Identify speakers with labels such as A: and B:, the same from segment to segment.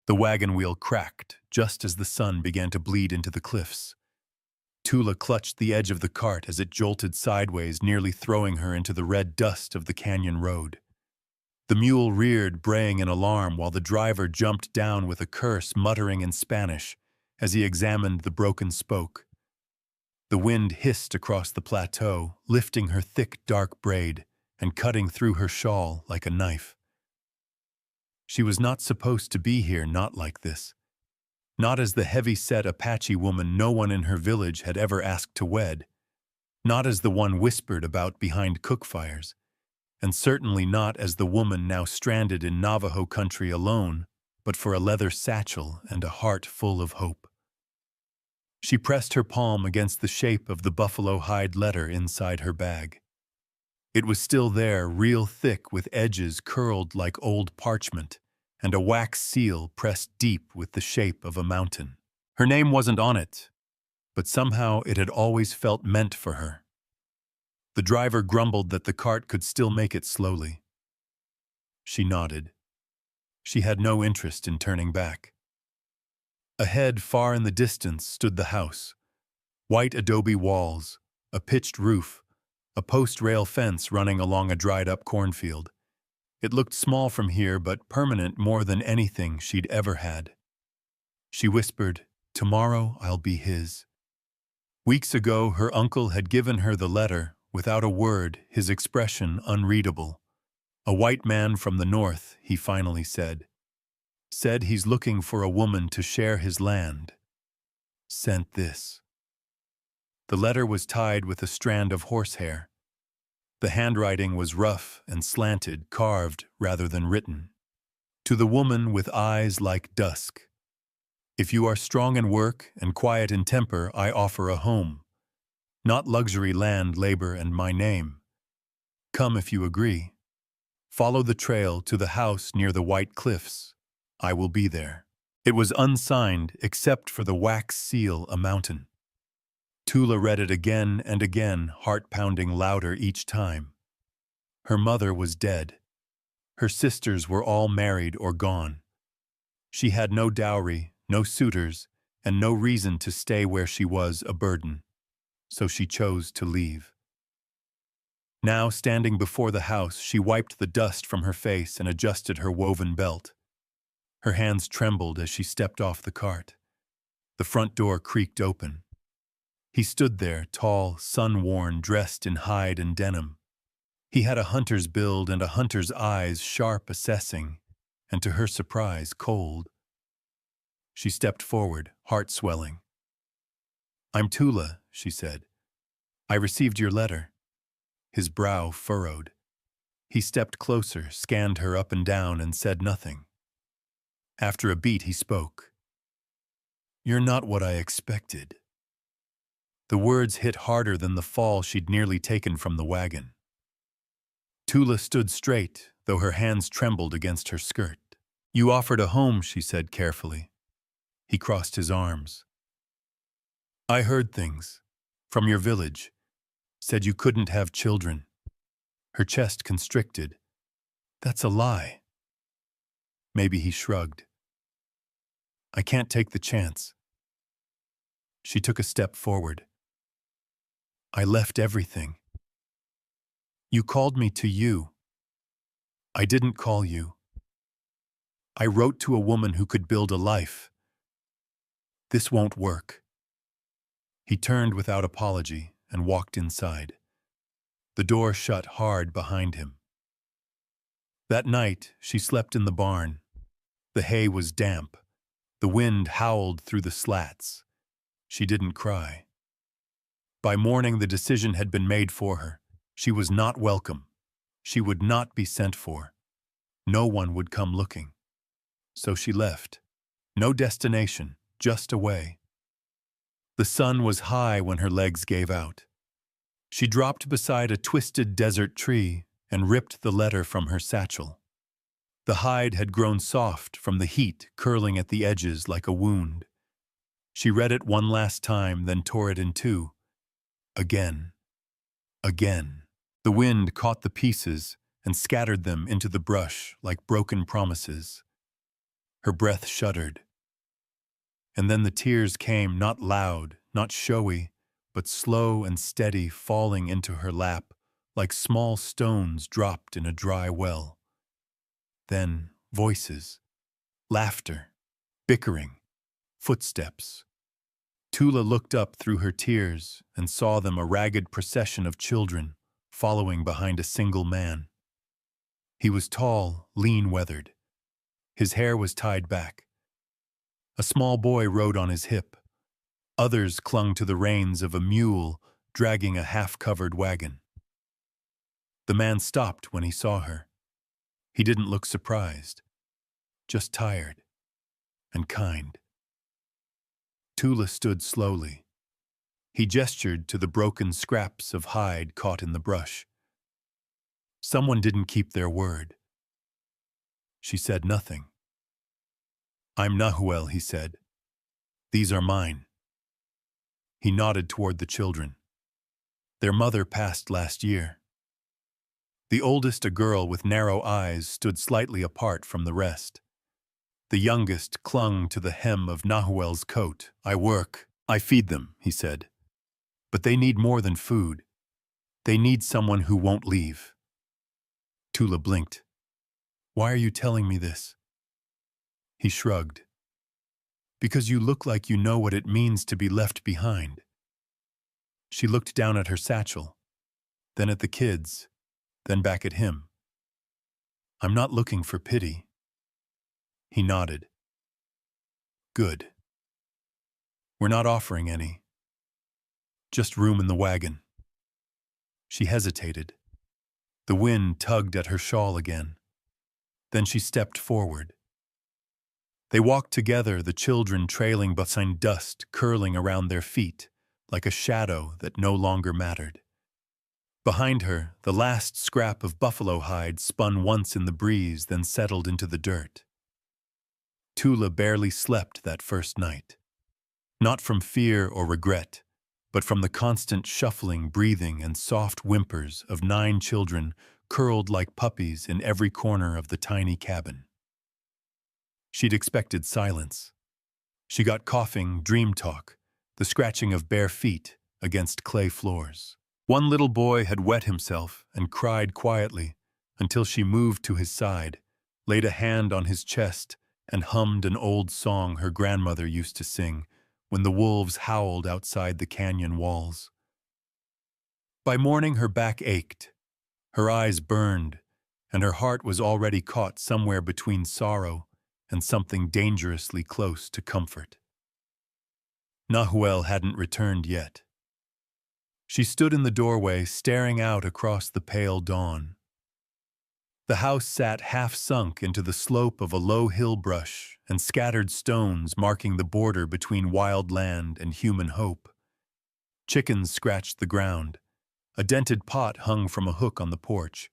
A: The wagon wheel cracked just as the sun began to bleed into the cliffs. Tula clutched the edge of the cart as it jolted sideways, nearly throwing her into the red dust of the canyon road. The mule reared, braying in alarm, while the driver jumped down with a curse, muttering in Spanish as he examined the broken spoke. The wind hissed across the plateau, lifting her thick, dark braid and cutting through her shawl like a knife. She was not supposed to be here, not like this. Not as the heavy-set Apache woman no one in her village had ever asked to wed. Not as the one whispered about behind cookfires. And certainly not as the woman now stranded in Navajo country alone, but for a leather satchel and a heart full of hope. She pressed her palm against the shape of the buffalo hide letter inside her bag. It was still there, real thick with edges curled like old parchment, and a wax seal pressed deep with the shape of a mountain. Her name wasn't on it, but somehow it had always felt meant for her. The driver grumbled that the cart could still make it slowly. She nodded. She had no interest in turning back. Ahead, far in the distance, stood the house. White adobe walls, a pitched roof, a post-rail fence running along a dried-up cornfield. It looked small from here, but permanent more than anything she'd ever had. She whispered, "Tomorrow I'll be his." Weeks ago, her uncle had given her the letter, without a word, his expression unreadable. "A white man from the north," he finally said. Said he's looking for a woman to share his land. Sent this. The letter was tied with a strand of horsehair. The handwriting was rough and slanted, carved rather than written. To the woman with eyes like dusk. If you are strong in work and quiet in temper, I offer a home. Not luxury land, labor, and my name. Come if you agree. Follow the trail to the house near the white cliffs. I will be there. It was unsigned except for the wax seal, a mountain. Tula read it again and again, heart pounding louder each time. Her mother was dead. Her sisters were all married or gone. She had no dowry, no suitors, and no reason to stay where she was a burden. So she chose to leave. Now, standing before the house, she wiped the dust from her face and adjusted her woven belt. Her hands trembled as she stepped off the cart. The front door creaked open. He stood there, tall, sun-worn, dressed in hide and denim. He had a hunter's build and a hunter's eyes, sharp, assessing, and to her surprise, cold. She stepped forward, heart swelling. "I'm Tula," she said. "I received your letter." His brow furrowed. He stepped closer, scanned her up and down, and said nothing. After a beat, he spoke. "You're not what I expected." The words hit harder than the fall she'd nearly taken from the wagon. Tula stood straight, though her hands trembled against her skirt. "You offered a home," she said carefully. He crossed his arms. "I heard things. From your village. Said you couldn't have children." Her chest constricted. "That's a lie." Maybe he shrugged. "I can't take the chance." She took a step forward. "I left everything. You called me to you. I didn't call you. I wrote to a woman who could build a life. This won't work." He turned without apology and walked inside. The door shut hard behind him. That night, she slept in the barn. The hay was damp. The wind howled through the slats. She didn't cry. By morning, the decision had been made for her. She was not welcome. She would not be sent for. No one would come looking. So she left. No destination, just away. The sun was high when her legs gave out. She dropped beside a twisted desert tree and ripped the letter from her satchel. The hide had grown soft from the heat curling at the edges like a wound. She read it one last time, then tore it in two. Again. Again. The wind caught the pieces and scattered them into the brush like broken promises. Her breath shuddered. And then the tears came, not loud, not showy, but slow and steady, falling into her lap like small stones dropped in a dry well. Then voices, laughter, bickering, footsteps. Tula looked up through her tears and saw them, a ragged procession of children following behind a single man. He was tall, lean-weathered. His hair was tied back. A small boy rode on his hip. Others clung to the reins of a mule dragging a half-covered wagon. The man stopped when he saw her. He didn't look surprised, just tired and kind. Tula stood slowly. He gestured to the broken scraps of hide caught in the brush. Someone didn't keep their word. She said nothing. "I'm Nahuel," he said. "These are mine." He nodded toward the children. Their mother passed last year. The oldest, a girl with narrow eyes, stood slightly apart from the rest. The youngest clung to the hem of Nahuel's coat. "I work, I feed them," he said. "But they need more than food. They need someone who won't leave." Tula blinked. "Why are you telling me this?" He shrugged. "Because you look like you know what it means to be left behind." She looked down at her satchel, then at the kids, then back at him. "I'm not looking for pity." He nodded. "Good. We're not offering any. Just room in the wagon." She hesitated. The wind tugged at her shawl again. Then she stepped forward. They walked together, the children trailing behind dust curling around their feet, like a shadow that no longer mattered. Behind her, the last scrap of buffalo hide spun once in the breeze, then settled into the dirt. Tula barely slept that first night. Not from fear or regret, but from the constant shuffling, breathing, and soft whimpers of 9 children curled like puppies in every corner of the tiny cabin. She'd expected silence. She got coughing, dream talk, the scratching of bare feet against clay floors. One little boy had wet himself and cried quietly until she moved to his side, laid a hand on his chest, and hummed an old song her grandmother used to sing when the wolves howled outside the canyon walls. By morning her back ached, her eyes burned, and her heart was already caught somewhere between sorrow and something dangerously close to comfort. Nahuel hadn't returned yet. She stood in the doorway, staring out across the pale dawn. The house sat half-sunk into the slope of a low hill brush and scattered stones marking the border between wild land and human hope. Chickens scratched the ground. A dented pot hung from a hook on the porch.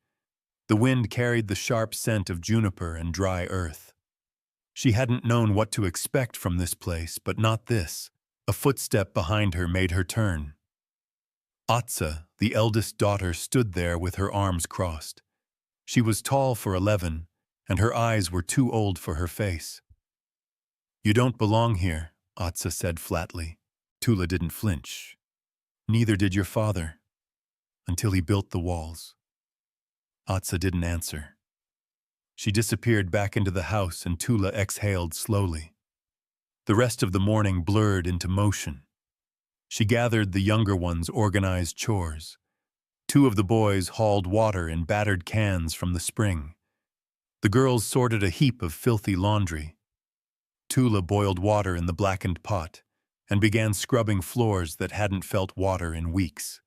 A: The wind carried the sharp scent of juniper and dry earth. She hadn't known what to expect from this place, but not this. A footstep behind her made her turn. Atsa, the eldest daughter, stood there with her arms crossed. She was tall for 11, and her eyes were too old for her face. "You don't belong here," Atsa said flatly. Tula didn't flinch. "Neither did your father, until he built the walls." Atsa didn't answer. She disappeared back into the house, and Tula exhaled slowly. The rest of the morning blurred into motion. She gathered the younger ones' organized chores. 2 of the boys hauled water in battered cans from the spring. The girls sorted a heap of filthy laundry. Tula boiled water in the blackened pot and began scrubbing floors that hadn't felt water in weeks.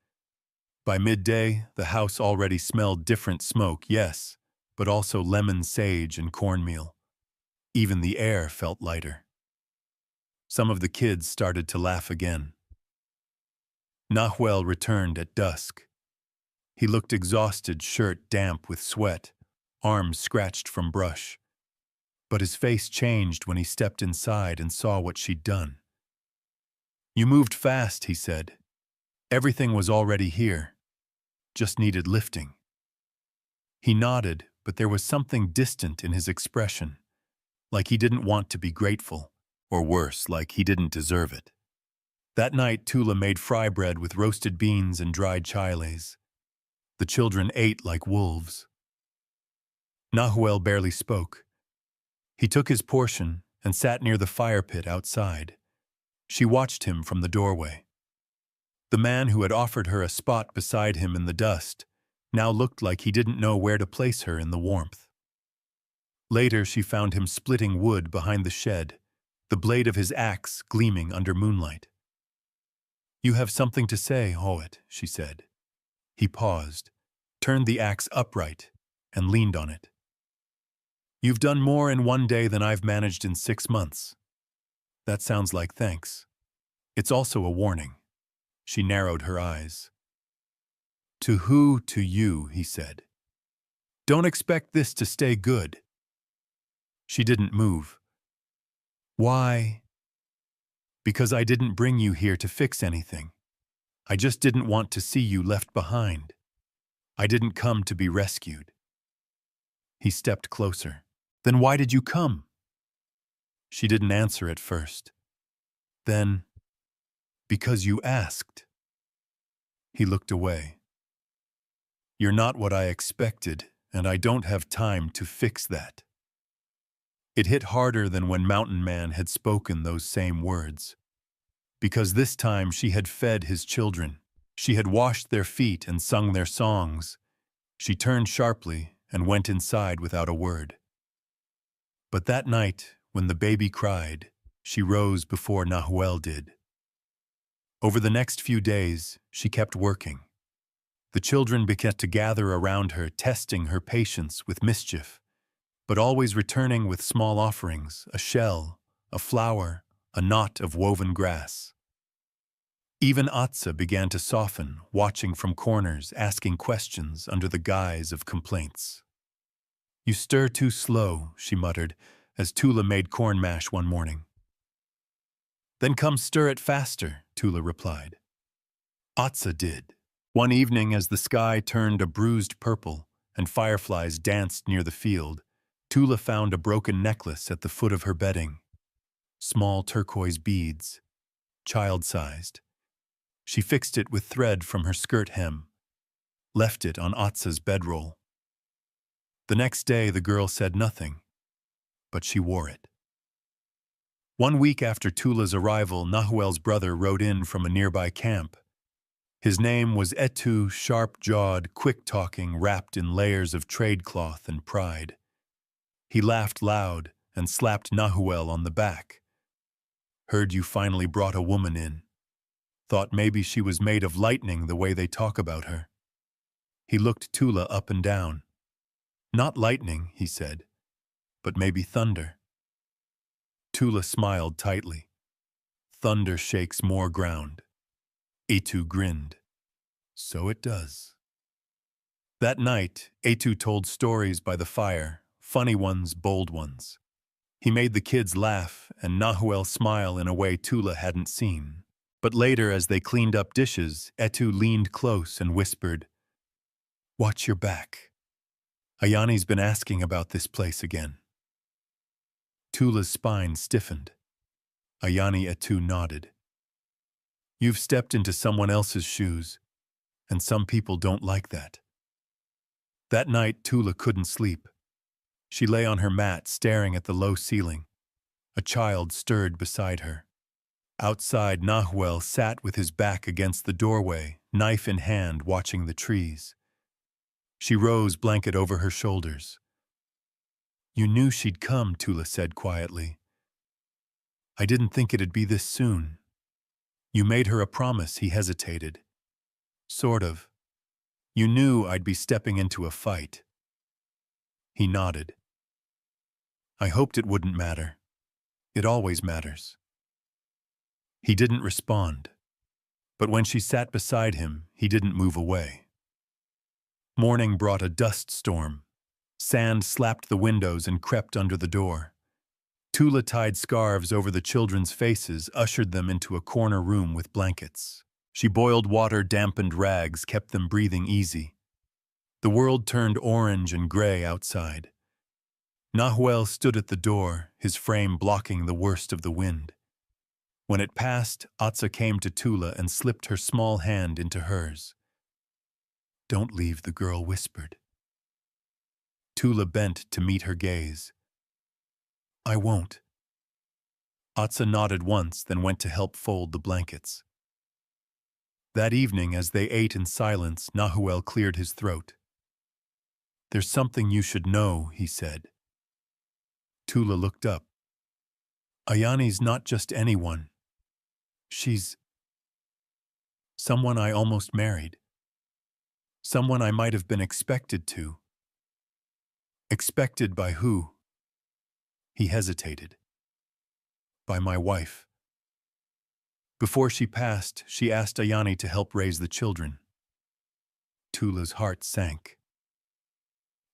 A: By midday, the house already smelled different smoke, yes, but also lemon sage and cornmeal. Even the air felt lighter. Some of the kids started to laugh again. Nahuel returned at dusk. He looked exhausted, shirt damp with sweat, arms scratched from brush. But his face changed when he stepped inside and saw what she'd done. "You moved fast," he said. "Everything was already here. Just needed lifting." He nodded, but there was something distant in his expression. like he didn't want to be grateful, or worse, like he didn't deserve it. That night, Tula made fry bread with roasted beans and dried chiles. The children ate like wolves. Nahuel barely spoke. He took his portion and sat near the fire pit outside. She watched him from the doorway. The man who had offered her a spot beside him in the dust now looked like he didn't know where to place her in the warmth. Later, she found him splitting wood behind the shed, the blade of his axe gleaming under moonlight. "You have something to say, Hoet," she said. He paused, turned the axe upright, and leaned on it. "You've done more in one day than I've managed in 6 months. That sounds like thanks. It's also a warning." She narrowed her eyes. "To who? To you," he said. "Don't expect this to stay good." She didn't move. "Why?" "Because I didn't bring you here to fix anything. I just didn't want to see you left behind. I didn't come to be rescued." He stepped closer. "Then why did you come?" She didn't answer at first. Then, "Because you asked." He looked away. "You're not what I expected, and I don't have time to fix that." It hit harder than when Mountain Man had spoken those same words. Because this time she had fed his children. She had washed their feet and sung their songs. She turned sharply and went inside without a word. But that night, when the baby cried, she rose before Nahuel did. Over the next few days, she kept working. The children began to gather around her, testing her patience with mischief, but always returning with small offerings, a shell, a flower, a knot of woven grass. Even Atsa began to soften, watching from corners, asking questions under the guise of complaints. "You stir too slow," she muttered, as Tula made corn mash one morning. "Then come stir it faster," Tula replied. Atsa did. One evening, as the sky turned a bruised purple and fireflies danced near the field, Tula found a broken necklace at the foot of her bedding. Small turquoise beads, child-sized. She fixed it with thread from her skirt hem, left it on Atsa's bedroll. The next day the girl said nothing, but she wore it. 1 week after Tula's arrival, Nahuel's brother rode in from a nearby camp. His name was Etu, sharp-jawed, quick-talking, wrapped in layers of trade cloth and pride. He laughed loud and slapped Nahuel on the back. "Heard you finally brought a woman in. Thought maybe she was made of lightning the way they talk about her." He looked Tula up and down. "Not lightning," he said, "but maybe thunder." Tula smiled tightly. "Thunder shakes more ground." Etu grinned. "So it does." That night, Etu told stories by the fire, funny ones, bold ones. He made the kids laugh and Nahuel smile in a way Tula hadn't seen. But later, as they cleaned up dishes, Etu leaned close and whispered, "Watch your back. Ayani's been asking about this place again." Tula's spine stiffened. Ayani Etu nodded. "You've stepped into someone else's shoes, and some people don't like that." That night, Tula couldn't sleep. She lay on her mat, staring at the low ceiling. A child stirred beside her. Outside, Nahuel sat with his back against the doorway, knife in hand, watching the trees. She rose, blanket over her shoulders. "You knew she'd come," Tula said quietly. "I didn't think it'd be this soon." "You made her a promise," he hesitated. "Sort of. You knew I'd be stepping into a fight." He nodded. "I hoped it wouldn't matter. It always matters." He didn't respond. But when she sat beside him, he didn't move away. Morning brought a dust storm. Sand slapped the windows and crept under the door. Tula tied scarves over the children's faces, ushered them into a corner room with blankets. She boiled water, dampened rags, kept them breathing easy. The world turned orange and gray outside. Nahuel stood at the door, his frame blocking the worst of the wind. When it passed, Atsa came to Tula and slipped her small hand into hers. "Don't leave," the girl whispered. Tula bent to meet her gaze. "I won't." Atsa nodded once, then went to help fold the blankets. That evening, as they ate in silence, Nahuel cleared his throat. "There's something you should know," he said. Tula looked up. "Ayani's not just anyone. She's someone I almost married. Someone I might have been expected to." "Expected by who?" He hesitated. "By my wife. Before she passed, she asked Ayani to help raise the children." Tula's heart sank.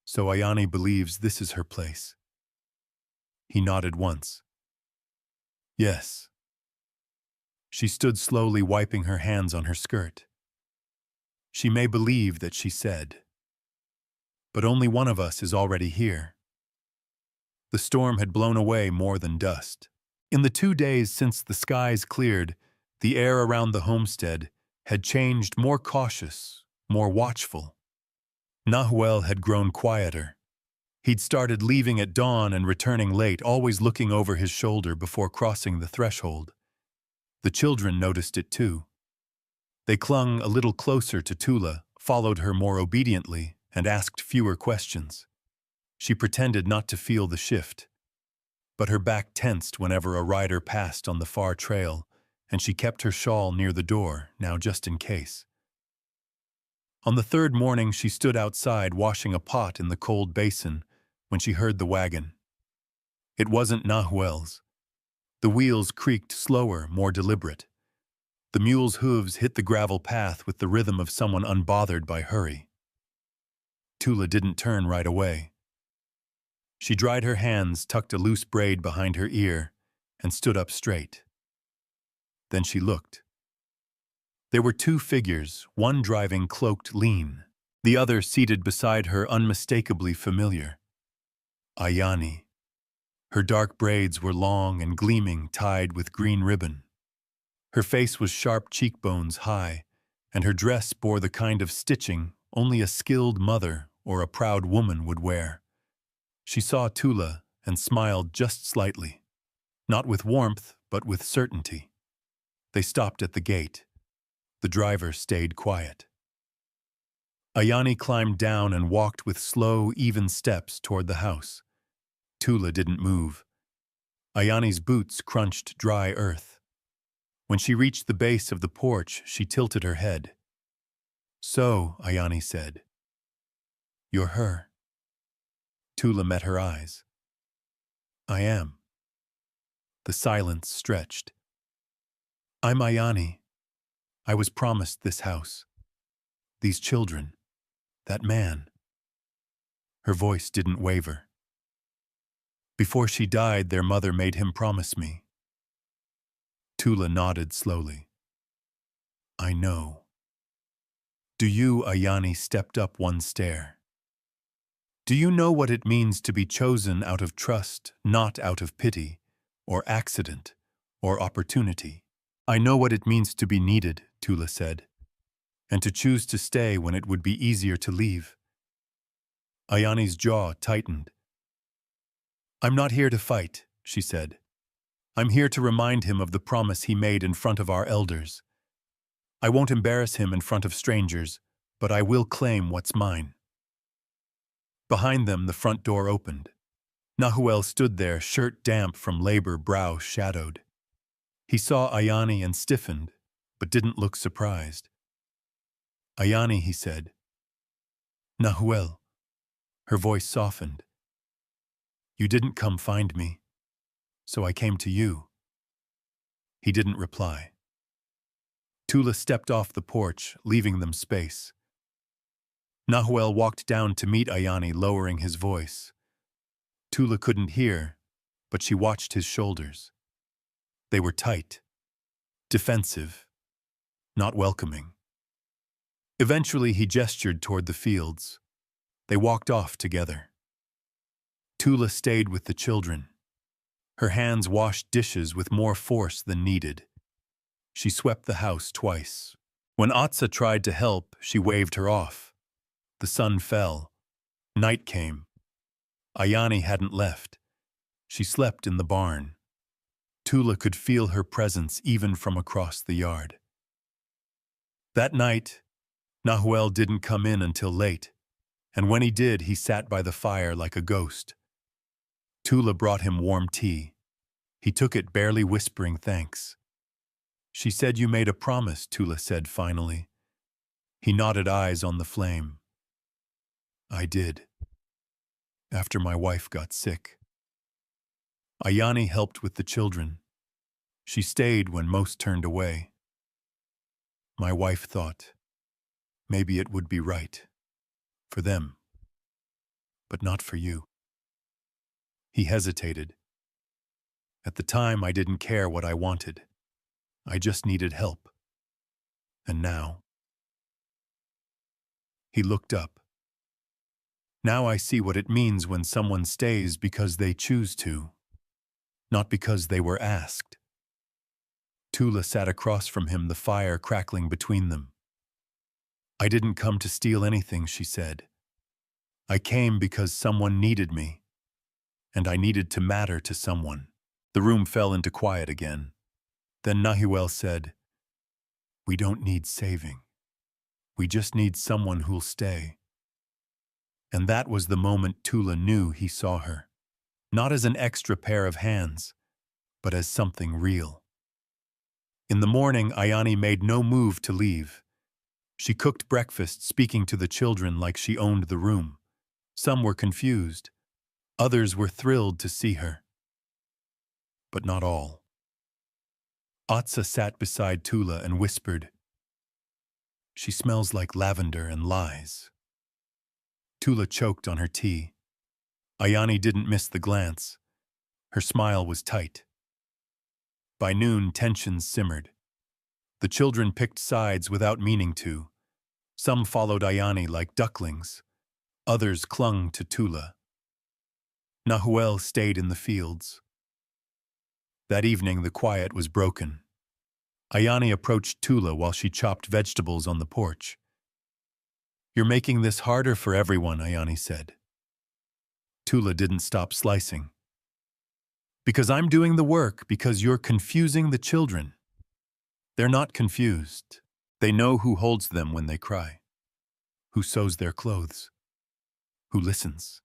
A: "So Ayani believes this is her place." He nodded once. "Yes." She stood slowly, wiping her hands on her skirt. "She may believe that," she said. "But only one of us is already here." The storm had blown away more than dust. In the 2 days since the skies cleared, the air around the homestead had changed, more cautious, more watchful. Nahuel had grown quieter. He'd started leaving at dawn and returning late, always looking over his shoulder before crossing the threshold. The children noticed it too. They clung a little closer to Tula, followed her more obediently, and asked fewer questions. She pretended not to feel the shift, but her back tensed whenever a rider passed on the far trail, and she kept her shawl near the door, now just in case. On the 3rd morning, she stood outside washing a pot in the cold basin when she heard the wagon. It wasn't Nahuel's. The wheels creaked slower, more deliberate. The mule's hooves hit the gravel path with the rhythm of someone unbothered by hurry. Tula didn't turn right away. She dried her hands, tucked a loose braid behind her ear, and stood up straight. Then she looked. There were 2 figures, one driving cloaked lean, the other seated beside her, unmistakably familiar. Ayani. Her dark braids were long and gleaming, tied with green ribbon. Her face was sharp, cheekbones high, and her dress bore the kind of stitching only a skilled mother or a proud woman would wear. She saw Tula and smiled just slightly, not with warmth, but with certainty. They stopped at the gate. The driver stayed quiet. Ayani climbed down and walked with slow, even steps toward the house. Tula didn't move. Ayani's boots crunched dry earth. When she reached the base of the porch, she tilted her head. "So," Ayani said, "you're her." Tula met her eyes. "I am." The silence stretched. "I'm Ayani. I was promised this house. These children. That man." Her voice didn't waver. "Before she died, their mother made him promise me." Tula nodded slowly. "I know." "Do you," Ayani stepped up one stair. "Do you know what it means to be chosen out of trust, not out of pity, or accident, or opportunity?" "I know what it means to be needed," Tula said, "and to choose to stay when it would be easier to leave." Ayani's jaw tightened. "I'm not here to fight," she said. "I'm here to remind him of the promise he made in front of our elders. I won't embarrass him in front of strangers, but I will claim what's mine." Behind them, the front door opened. Nahuel stood there, shirt damp from labor, brow shadowed. He saw Ayani and stiffened, but didn't look surprised. "Ayani," he said. "Nahuel." Her voice softened. "You didn't come find me, so I came to you." He didn't reply. Tula stepped off the porch, leaving them space. Nahuel walked down to meet Ayani, lowering his voice. Tula couldn't hear, but she watched his shoulders. They were tight, defensive, not welcoming. Eventually, he gestured toward the fields. They walked off together. Tula stayed with the children. Her hands washed dishes with more force than needed. She swept the house twice. When Atsa tried to help, she waved her off. The sun fell. Night came. Ayani hadn't left. She slept in the barn. Tula could feel her presence even from across the yard. That night, Nahuel didn't come in until late, and when he did, he sat by the fire like a ghost. Tula brought him warm tea. He took it, barely whispering thanks. She said, "You made a promise," Tula said finally. He nodded, eyes on the flame. "I did. After my wife got sick." Ayani helped with the children. She stayed when most turned away. My wife thought maybe it would be right for them, but not for you. He hesitated. At the time, I didn't care what I wanted. I just needed help. And now? He looked up. Now I see what it means when someone stays because they choose to, not because they were asked. Tula sat across from him, the fire crackling between them. "I didn't come to steal anything," she said. "I came because someone needed me, and I needed to matter to someone." The room fell into quiet again. Then Nahuel said, "We don't need saving. We just need someone who'll stay." And that was the moment Tula knew he saw her. Not as an extra pair of hands, but as something real. In the morning, Ayani made no move to leave. She cooked breakfast, speaking to the children like she owned the room. Some were confused. Others were thrilled to see her. But not all. Atsa sat beside Tula and whispered, "She smells like lavender and lies." Tula choked on her tea. Ayani didn't miss the glance. Her smile was tight. By noon, tensions simmered. The children picked sides without meaning to. Some followed Ayani like ducklings. Others clung to Tula. Nahuel stayed in the fields. That evening, the quiet was broken. Ayani approached Tula while she chopped vegetables on the porch. "You're making this harder for everyone," Ayani said. Tula didn't stop slicing. "Because I'm doing the work, because you're confusing the children." "They're not confused. They know who holds them when they cry, who sews their clothes, who listens."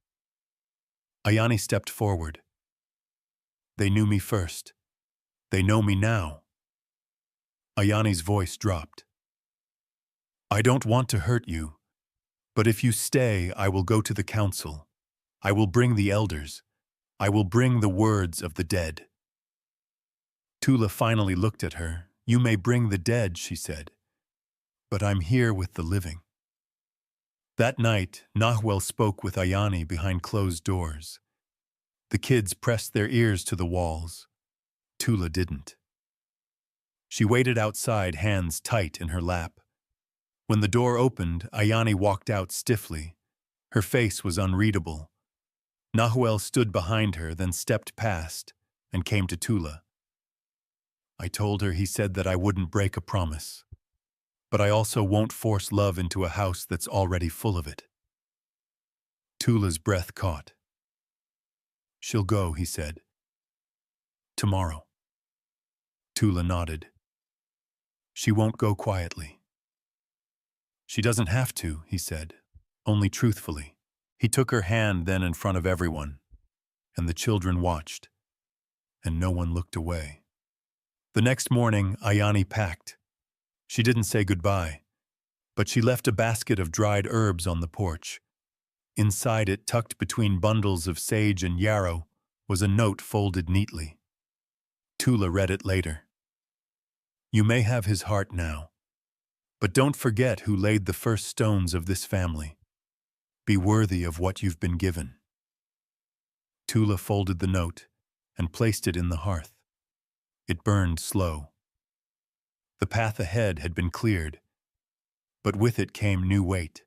A: Ayani stepped forward. "They knew me first. They know me now." Ayani's voice dropped. "I don't want to hurt you, but if you stay, I will go to the council. I will bring the elders. I will bring the words of the dead." Tula finally looked at her. "You may bring the dead," she said, "but I'm here with the living." That night, Nahuel spoke with Ayani behind closed doors. The kids pressed their ears to the walls. Tula didn't. She waited outside, hands tight in her lap. When the door opened, Ayani walked out stiffly. Her face was unreadable. Nahuel stood behind her, then stepped past and came to Tula. "I told her," he said, "that I wouldn't break a promise. But I also won't force love into a house that's already full of it." Tula's breath caught. "She'll go," he said. "Tomorrow." Tula nodded. "She won't go quietly." "She doesn't have to," he said, only truthfully. He took her hand then in front of everyone, and the children watched, and no one looked away. The next morning, Ayani packed. She didn't say goodbye, but she left a basket of dried herbs on the porch. Inside it, tucked between bundles of sage and yarrow, was a note folded neatly. Tula read it later. "You may have his heart now, but don't forget who laid the first stones of this family. Be worthy of what you've been given." Tula folded the note and placed it in the hearth. It burned slow. The path ahead had been cleared, but with it came new weight.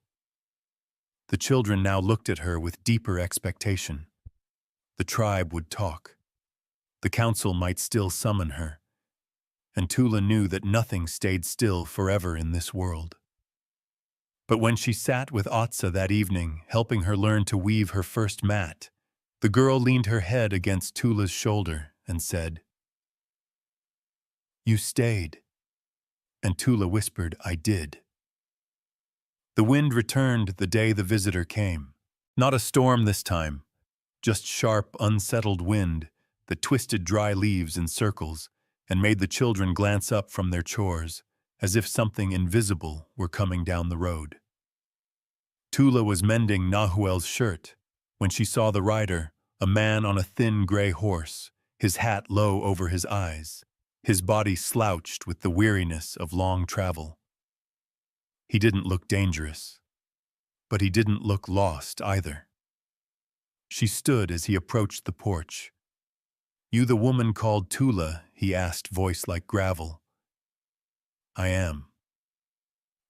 A: The children now looked at her with deeper expectation. The tribe would talk. The council might still summon her. And Tula knew that nothing stayed still forever in this world. But when she sat with Otsa that evening, helping her learn to weave her first mat, the girl leaned her head against Tula's shoulder and said, "You stayed." And Tula whispered, "I did." The wind returned the day the visitor came. Not a storm this time, just sharp, unsettled wind that twisted dry leaves in circles and made the children glance up from their chores, as if something invisible were coming down the road. Tula was mending Nahuel's shirt when she saw the rider, a man on a thin gray horse, his hat low over his eyes, his body slouched with the weariness of long travel. He didn't look dangerous, but he didn't look lost either. She stood as he approached the porch. "You the woman called Tula?" he asked, voice like gravel. "I am."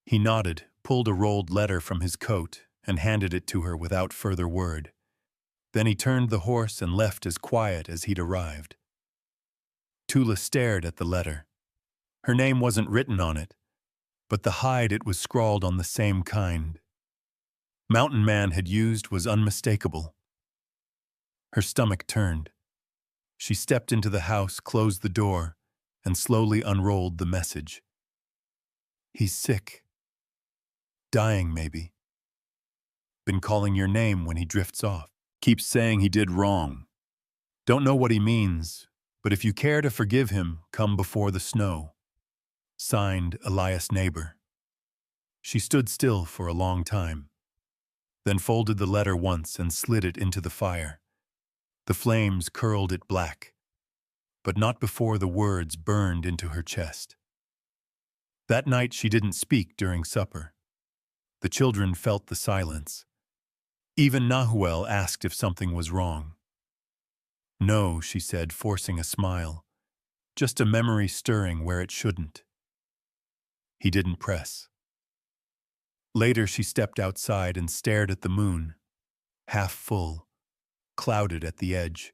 A: He nodded, pulled a rolled letter from his coat, and handed it to her without further word. Then he turned the horse and left as quiet as he'd arrived. Tula stared at the letter. Her name wasn't written on it, but the hide it was scrawled on the same kind. Mountain Man had used was unmistakable. Her stomach turned. She stepped into the house, closed the door, and slowly unrolled the message. "He's sick. Dying, maybe. Been calling your name when he drifts off. Keeps saying he did wrong. Don't know what he means, but if you care to forgive him, come before the snow." Signed, Elias Neighbor. She stood still for a long time, then folded the letter once and slid it into the fire. The flames curled it black, but not before the words burned into her chest. That night she didn't speak during supper. The children felt the silence. Even Nahuel asked if something was wrong. "No," she said, forcing a smile. "Just a memory stirring where it shouldn't." He didn't press. Later she stepped outside and stared at the moon, half full, clouded at the edge.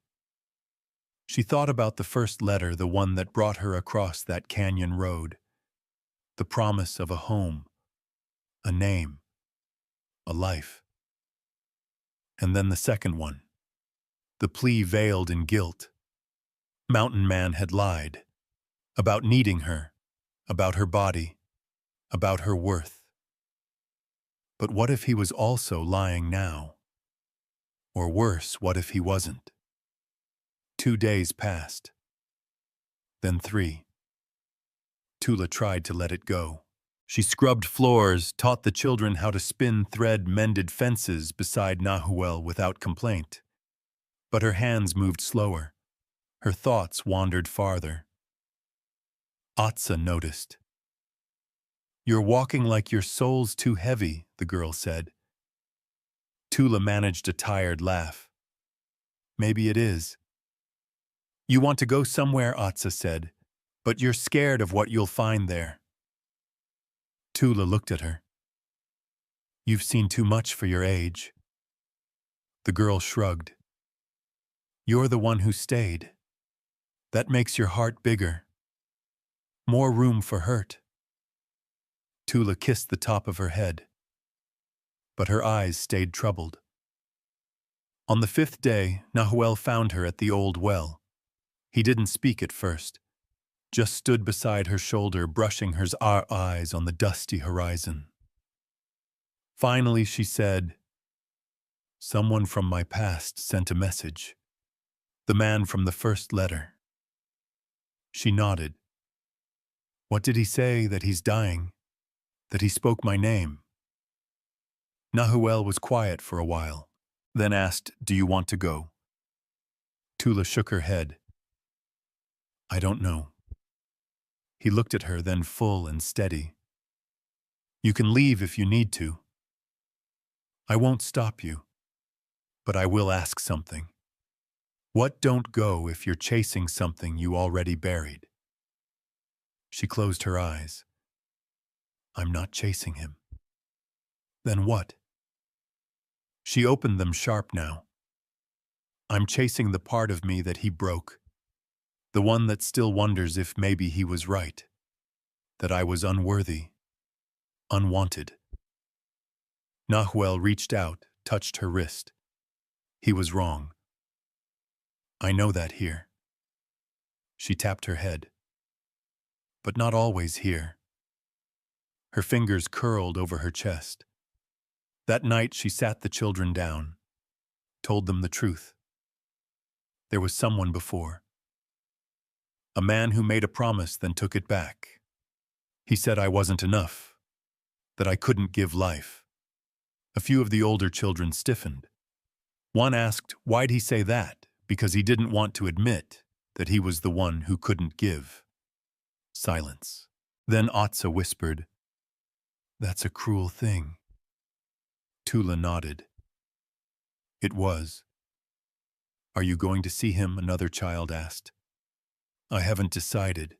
A: She thought about the first letter, the one that brought her across that canyon road. The promise of a home, a name, a life. And then the second one, the plea veiled in guilt. Mountain Man had lied. About needing her, about her body, about her worth. But what if he was also lying now? Or worse, what if he wasn't? 2 days passed. Then 3. Tula tried to let it go. She scrubbed floors, taught the children how to spin thread, mended fences beside Nahuel without complaint. But her hands moved slower. Her thoughts wandered farther. Atsa noticed. "You're walking like your soul's too heavy," the girl said. Tula managed a tired laugh. "Maybe it is." "You want to go somewhere," Atsa said, "but you're scared of what you'll find there." Tula looked at her. "You've seen too much for your age." The girl shrugged. "You're the one who stayed. That makes your heart bigger. More room for hurt." Tula kissed the top of her head, but her eyes stayed troubled. On the 5th day, Nahuel found her at the old well. He didn't speak at first, just stood beside her shoulder, brushing her eyes on the dusty horizon. Finally, she said, "Someone from my past sent a message. The man from the first letter." She nodded. "What did he say? That he's dying? That he spoke my name?" Nahuel was quiet for a while, then asked, "Do you want to go?" Tula shook her head. "I don't know." He looked at her, then full and steady. "You can leave if you need to. I won't stop you, but I will ask something. What don't go if you're chasing something you already buried?" She closed her eyes. "I'm not chasing him." "Then what?" She opened them sharp now. I'm chasing the part of me that he broke, the one that still wonders if maybe he was right, that I was unworthy, unwanted. Nahuel reached out, touched her wrist. He was wrong. I know that here. She tapped her head. But not always here. Her fingers curled over her chest. That night she sat the children down, told them the truth. There was someone before. A man who made a promise, then took it back. He said I wasn't enough, that I couldn't give life. A few of the older children stiffened. One asked, why'd he say that? Because he didn't want to admit that he was the one who couldn't give. Silence. Then Atsa whispered, "That's a cruel thing." Tula nodded. It was. "Are you going to see him?" another child asked. "I haven't decided,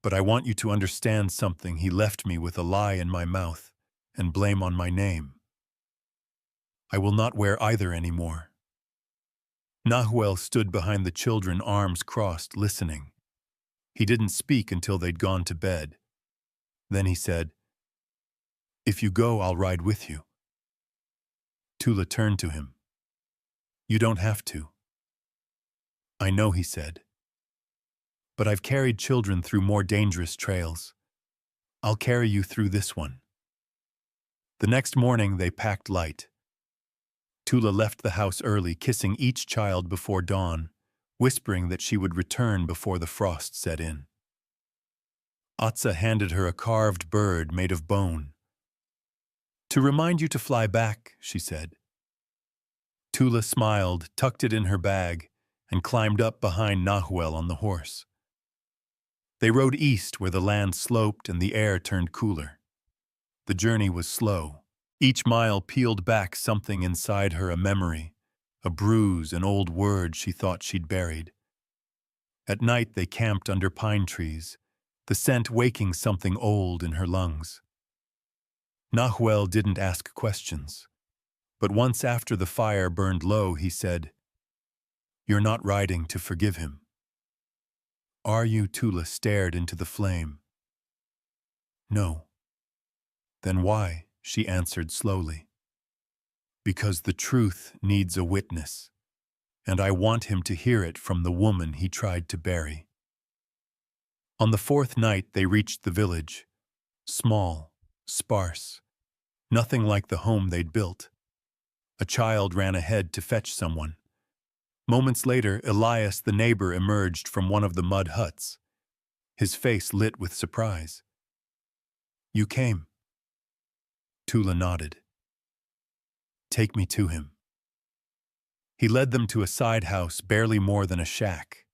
A: but I want you to understand something. He left me with a lie in my mouth and blame on my name. I will not wear either anymore." Nahuel stood behind the children, arms crossed, listening. He didn't speak until they'd gone to bed. Then he said, "If you go, I'll ride with you." Tula turned to him. "You don't have to." "I know," he said. "But I've carried children through more dangerous trails. I'll carry you through this one." The next morning they packed light. Tula left the house early, kissing each child before dawn, whispering that she would return before the frost set in. Atsa handed her a carved bird made of bone. "To remind you to fly back," she said. Tula smiled, tucked it in her bag, and climbed up behind Nahuel on the horse. They rode east where the land sloped and the air turned cooler. The journey was slow. Each mile peeled back something inside her, a memory, a bruise, an old word she thought she'd buried. At night they camped under pine trees, the scent waking something old in her lungs. Nahuel didn't ask questions, but once after the fire burned low, he said, "You're not riding to forgive him." "Are you?" Tula stared into the flame. "No." "Then why?" she answered slowly. "Because the truth needs a witness, and I want him to hear it from the woman he tried to bury." On the fourth night they reached the village, small, sparse, nothing like the home they'd built. A child ran ahead to fetch someone. Moments later, Elias, the neighbor, emerged from one of the mud huts, his face lit with surprise. "You came." Tula nodded. "Take me to him." He led them to a side house, barely more than a shack.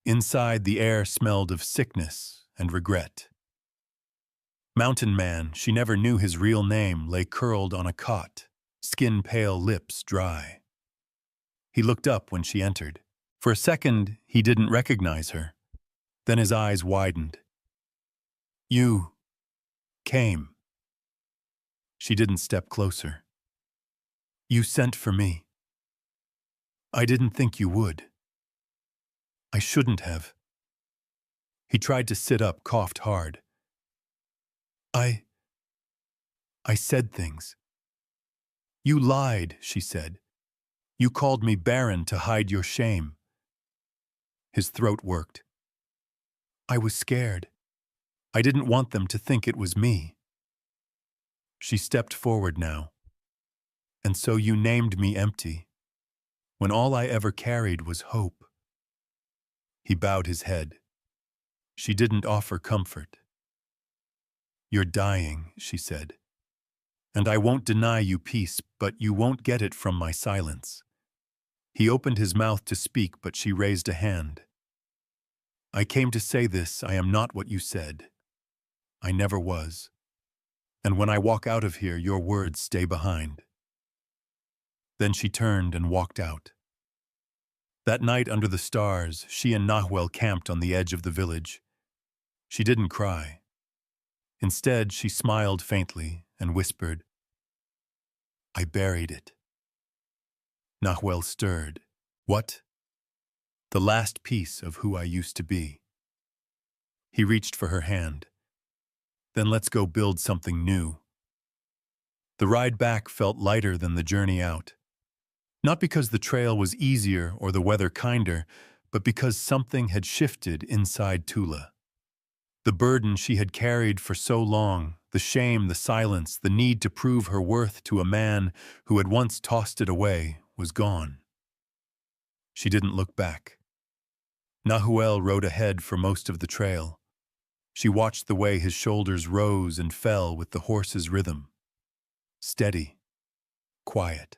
A: Inside, the air smelled of sickness and regret. Mountain Man, she never knew his real name, lay curled on a cot, skin pale, lips dry. He looked up when she entered. For a second, he didn't recognize her. Then his eyes widened. "You came." She didn't step closer. "You sent for me." "I didn't think you would." "I shouldn't have." He tried to sit up, coughed hard. I said things." "You lied," she said. "You called me barren to hide your shame." His throat worked. "I was scared. I didn't want them to think it was me." She stepped forward now. "And so you named me empty, when all I ever carried was hope." He bowed his head. She didn't offer comfort. "You're dying," she said. "And I won't deny you peace, but you won't get it from my silence." He opened his mouth to speak, but she raised a hand. "I came to say this. I am not what you said. I never was. And when I walk out of here, your words stay behind." Then she turned and walked out. That night under the stars, she and Nahuel camped on the edge of the village. She didn't cry. Instead, she smiled faintly and whispered, "I buried it." Nahuel stirred. What? The last piece of who I used to be. He reached for her hand. Then let's go build something new. The ride back felt lighter than the journey out. Not because the trail was easier or the weather kinder, but because something had shifted inside Tula. The burden she had carried for so long, the shame, the silence, the need to prove her worth to a man who had once tossed it away, was gone. She didn't look back. Nahuel rode ahead for most of the trail. She watched the way his shoulders rose and fell with the horse's rhythm. Steady, quiet,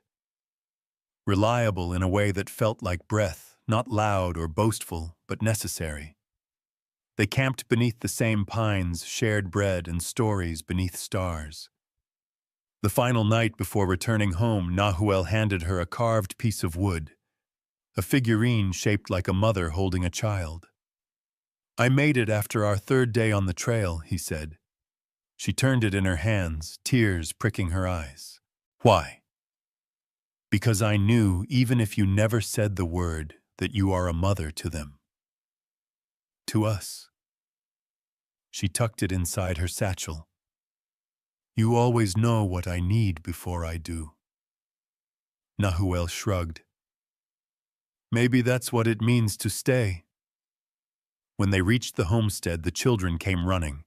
A: reliable in a way that felt like breath, not loud or boastful, but necessary. They camped beneath the same pines, shared bread and stories beneath stars. The final night before returning home, Nahuel handed her a carved piece of wood, a figurine shaped like a mother holding a child. I made it after our third day on the trail, he said. She turned it in her hands, tears pricking her eyes. Why? Because I knew, even if you never said the word, that you are a mother to them. To us. She tucked it inside her satchel. You always know what I need before I do. Nahuel shrugged. Maybe that's what it means to stay. When they reached the homestead, the children came running.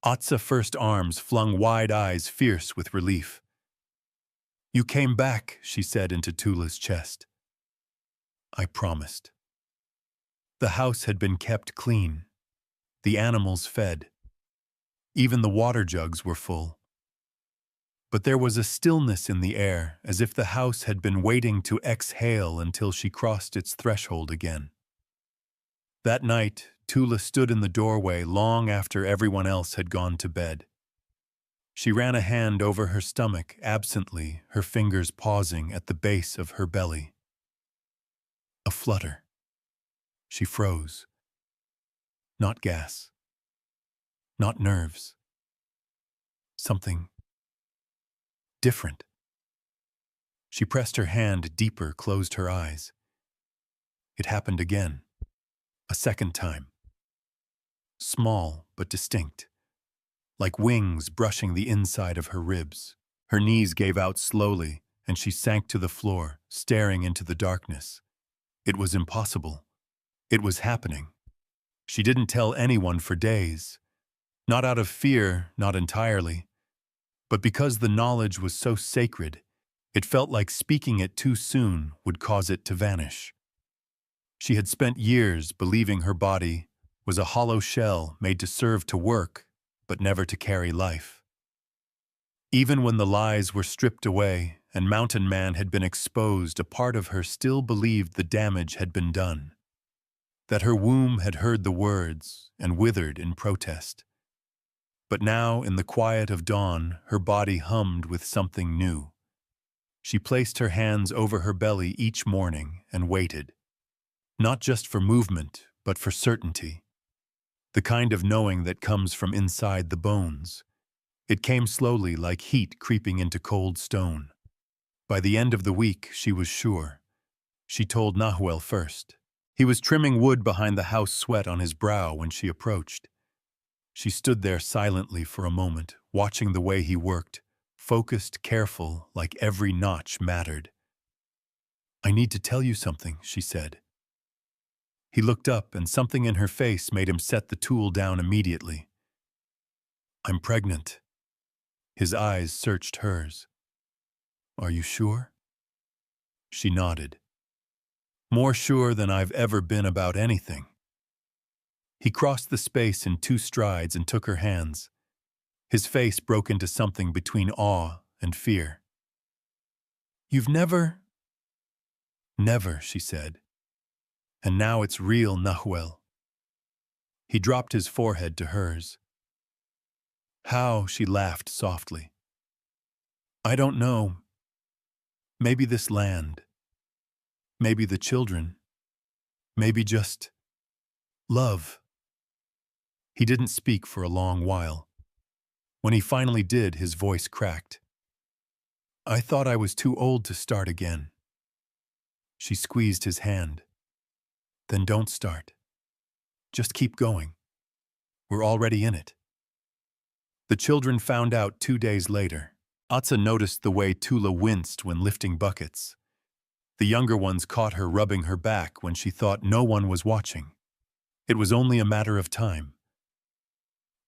A: Atsa first arms flung wide eyes fierce with relief. You came back, she said into Tula's chest. I promised. The house had been kept clean. The animals fed. Even the water jugs were full. But there was a stillness in the air, as if the house had been waiting to exhale until she crossed its threshold again. That night, Tula stood in the doorway long after everyone else had gone to bed. She ran a hand over her stomach absently, her fingers pausing at the base of her belly. A flutter. She froze. Not gas. Not nerves. Something different. She pressed her hand deeper, closed her eyes. It happened again. A second time. Small but distinct. Like wings brushing the inside of her ribs. Her knees gave out slowly, and she sank to the floor, staring into the darkness. It was impossible. It was happening. She didn't tell anyone for days. Not out of fear, not entirely. But because the knowledge was so sacred, it felt like speaking it too soon would cause it to vanish. She had spent years believing her body was a hollow shell made to serve to work, but never to carry life. Even when the lies were stripped away and Mountain Man had been exposed, a part of her still believed the damage had been done. That her womb had heard the words and withered in protest. But now, in the quiet of dawn, her body hummed with something new. She placed her hands over her belly each morning and waited. Not just for movement, but for certainty. The kind of knowing that comes from inside the bones. It came slowly, like heat creeping into cold stone. By the end of the week, she was sure. She told Nahuel first. He was trimming wood behind the house, sweat on his brow when she approached. She stood there silently for a moment, watching the way he worked, focused, careful, like every notch mattered. I need to tell you something, she said. He looked up, and something in her face made him set the tool down immediately. I'm pregnant. His eyes searched hers. Are you sure? She nodded. More sure than I've ever been about anything. He crossed the space in 2 strides and took her hands. His face broke into something between awe and fear. You've never... Never, she said. And now it's real, Nahuel. He dropped his forehead to hers. How? She laughed softly. I don't know. Maybe this land. Maybe the children. Maybe just love. He didn't speak for a long while. When he finally did, his voice cracked. I thought I was too old to start again. She squeezed his hand. Then don't start. Just keep going. We're already in it. The children found out 2 days later. Atsa noticed the way Tula winced when lifting buckets. The younger ones caught her rubbing her back when she thought no one was watching. It was only a matter of time.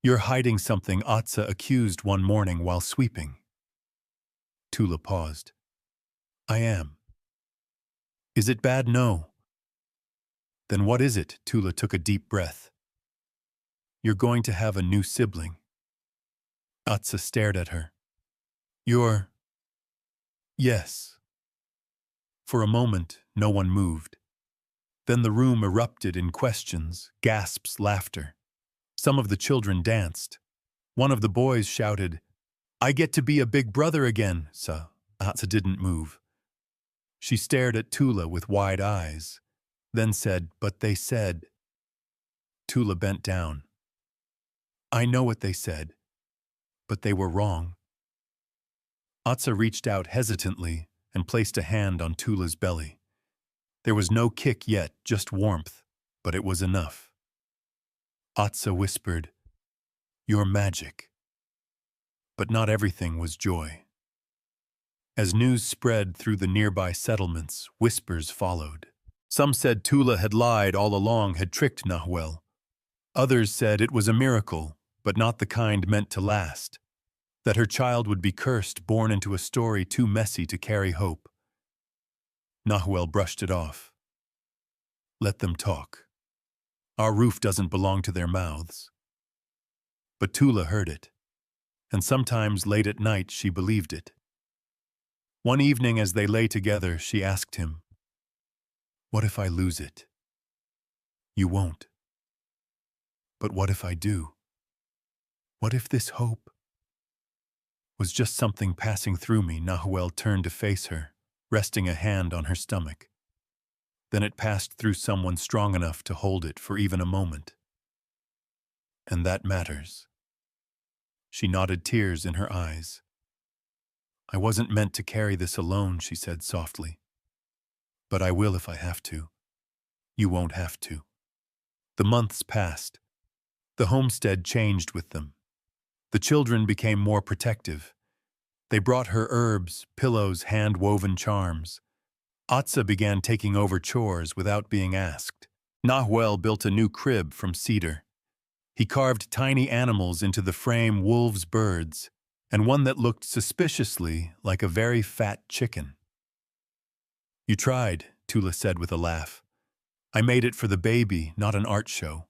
A: You're hiding something, Atsa accused one morning while sweeping. Tula paused. I am. Is it bad? No. Then what is it? Tula took a deep breath. You're going to have a new sibling. Atsa stared at her. You're... Yes. For a moment, no one moved. Then the room erupted in questions, gasps, laughter. Some of the children danced. One of the boys shouted, I get to be a big brother again, Atsa didn't move. She stared at Tula with wide eyes, then said, but they said. Tula bent down. I know what they said, but they were wrong. Atsa reached out hesitantly and placed a hand on Tula's belly. There was no kick yet, just warmth, but it was enough. Atsa whispered, You're magic. But not everything was joy. As news spread through the nearby settlements, whispers followed. Some said Tula had lied all along, had tricked Nahuel. Others said it was a miracle, but not the kind meant to last. That her child would be cursed, born into a story too messy to carry hope. Nahuel brushed it off. Let them talk. Our roof doesn't belong to their mouths. But Tula heard it, and sometimes late at night she believed it. One evening as they lay together, she asked him, What if I lose it? You won't. But what if I do? What if this hope was just something passing through me? Nahuel turned to face her, resting a hand on her stomach. Then it passed through someone strong enough to hold it for even a moment. And that matters. She nodded, tears in her eyes. I wasn't meant to carry this alone, she said softly. But I will if I have to. You won't have to. The months passed. The homestead changed with them. The children became more protective. They brought her herbs, pillows, hand-woven charms. Atsa began taking over chores without being asked. Nahuel built a new crib from cedar. He carved tiny animals into the frame, wolves, birds, and one that looked suspiciously like a very fat chicken. You tried, Tula said with a laugh. I made it for the baby, not an art show.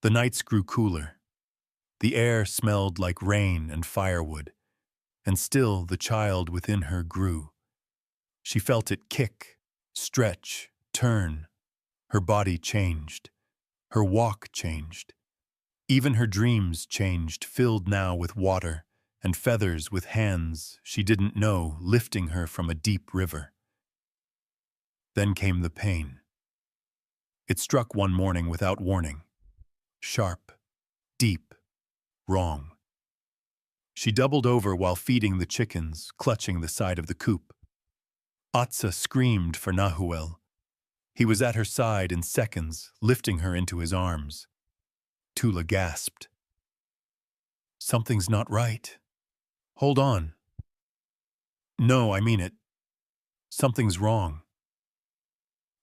A: The nights grew cooler. The air smelled like rain and firewood, and still the child within her grew. She felt it kick, stretch, turn. Her body changed. Her walk changed. Even her dreams changed, filled now with water and feathers with hands she didn't know lifting her from a deep river. Then came the pain. It struck one morning without warning. Sharp, deep, wrong. She doubled over while feeding the chickens, clutching the side of the coop. Atsa screamed for Nahuel. He was at her side in seconds, lifting her into his arms. Tula gasped. Something's not right. Hold on. No, I mean it. Something's wrong.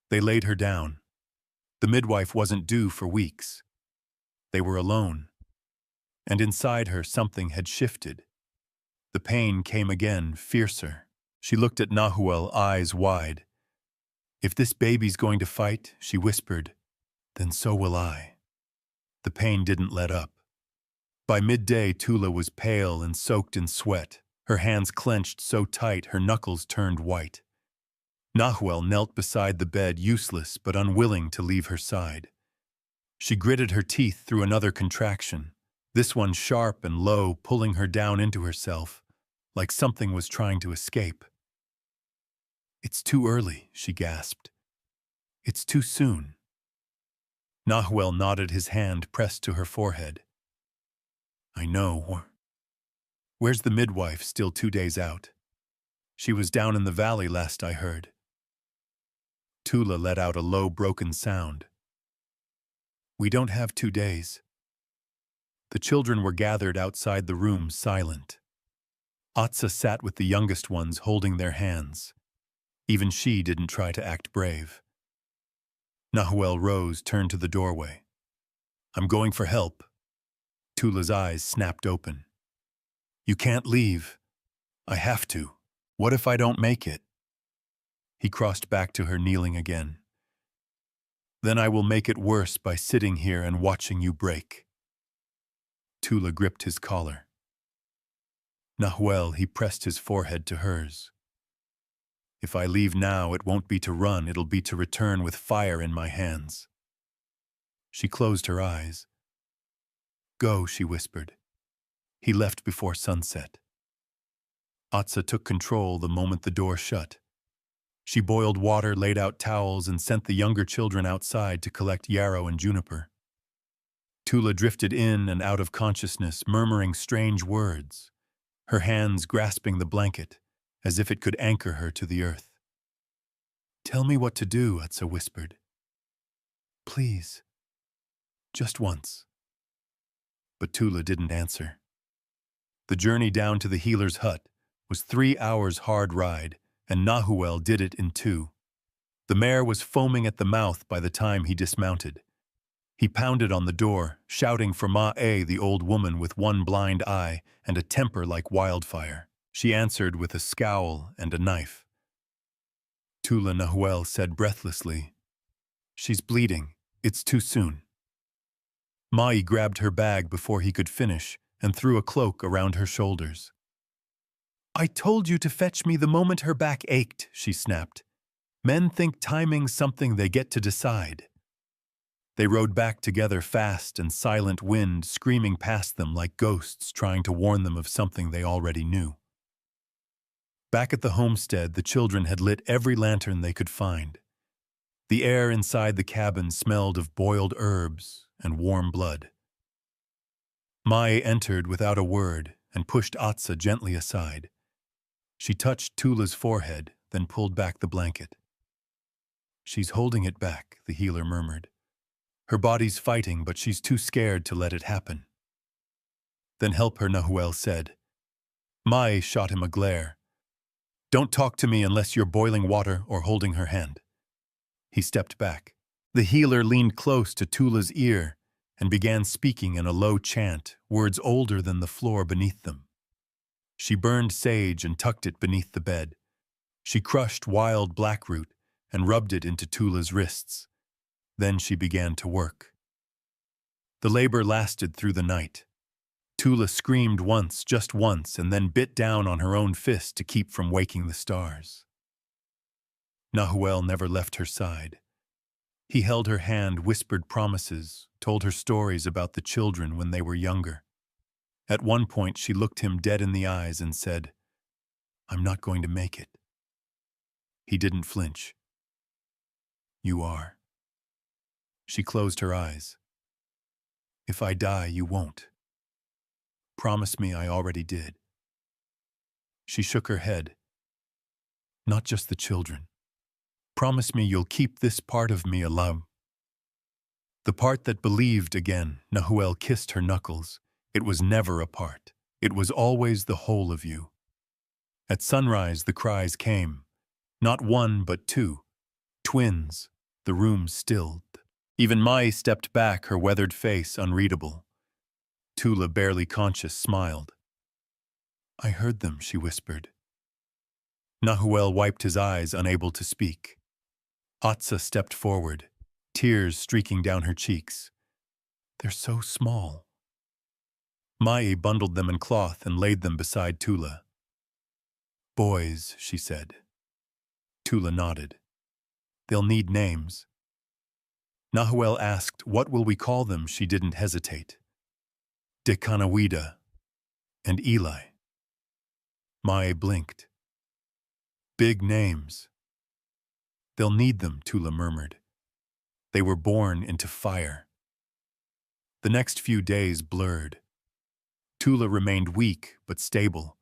A: They laid her down. The midwife wasn't due for weeks. They were alone. And inside her something had shifted. The pain came again, fiercer. She looked at Nahuel, eyes wide. If this baby's going to fight, she whispered, then so will I. The pain didn't let up. By midday, Tula was pale and soaked in sweat, her hands clenched so tight her knuckles turned white. Nahuel knelt beside the bed, useless but unwilling to leave her side. She gritted her teeth through another contraction, this one sharp and low, pulling her down into herself, like something was trying to escape. It's too early, she gasped. It's too soon. Nahuel nodded, his hand pressed to her forehead. I know. Where's the midwife, still 2 days out? She was down in the valley last I heard. Tula let out a low, broken sound. We don't have 2 days. The children were gathered outside the room, silent. Atsa sat with the youngest ones, holding their hands. Even she didn't try to act brave. Nahuel rose, turned to the doorway. I'm going for help. Tula's eyes snapped open. You can't leave. I have to. What if I don't make it? He crossed back to her, kneeling again. Then I will make it worse by sitting here and watching you break. Tula gripped his collar. Nahuel, he pressed his forehead to hers. If I leave now, it won't be to run, it'll be to return with fire in my hands. She closed her eyes. Go, she whispered. He left before sunset. Atsa took control the moment the door shut. She boiled water, laid out towels, and sent the younger children outside to collect yarrow and juniper. Tula drifted in and out of consciousness, murmuring strange words, her hands grasping the blanket, as if it could anchor her to the earth. Tell me what to do, Atsa whispered. Please. Just once. But Tula didn't answer. The journey down to the healer's hut was 3 hours' hard ride, and Nahuel did it in 2. The mare was foaming at the mouth by the time he dismounted. He pounded on the door, shouting for Ma'e, the old woman with one blind eye and a temper like wildfire. She answered with a scowl and a knife. Tula, Nahuel said breathlessly, She's bleeding. It's too soon. Mai grabbed her bag before he could finish and threw a cloak around her shoulders. I told you to fetch me the moment her back ached, she snapped. Men think timing's something they get to decide. They rode back together, fast and silent, wind screaming past them like ghosts trying to warn them of something they already knew. Back at the homestead, the children had lit every lantern they could find. The air inside the cabin smelled of boiled herbs and warm blood. Mai entered without a word and pushed Atsa gently aside. She touched Tula's forehead, then pulled back the blanket. She's holding it back, the healer murmured. Her body's fighting, but she's too scared to let it happen. Then help her, Nahuel said. Mai shot him a glare. Don't talk to me unless you're boiling water or holding her hand. He stepped back. The healer leaned close to Tula's ear and began speaking in a low chant, words older than the floor beneath them. She burned sage and tucked it beneath the bed. She crushed wild blackroot and rubbed it into Tula's wrists. Then she began to work. The labor lasted through the night. Tula screamed once, just once, and then bit down on her own fist to keep from waking the stars. Nahuel never left her side. He held her hand, whispered promises, told her stories about the children when they were younger. At one point, she looked him dead in the eyes and said, I'm not going to make it. He didn't flinch. You are. She closed her eyes. If I die, you won't. Promise me I already did. She shook her head. Not just the children. Promise me you'll keep this part of me alive. The part that believed again, Nahuel kissed her knuckles. It was never a part. It was always the whole of you. At sunrise, the cries came. Not one, but two. Twins. The room stilled. Even Mai stepped back, her weathered face unreadable. Tula, barely conscious, smiled. I heard them, she whispered. Nahuel wiped his eyes, unable to speak. Atsa stepped forward, tears streaking down her cheeks. They're so small. Mai bundled them in cloth and laid them beside Tula. Boys, she said. Tula nodded. They'll need names. Nahuel asked, what will we call them? She didn't hesitate. Dekanawida and Eli. Mai blinked. Big names. They'll need them, Tula murmured. They were born into fire. The next few days blurred. Tula remained weak but stable.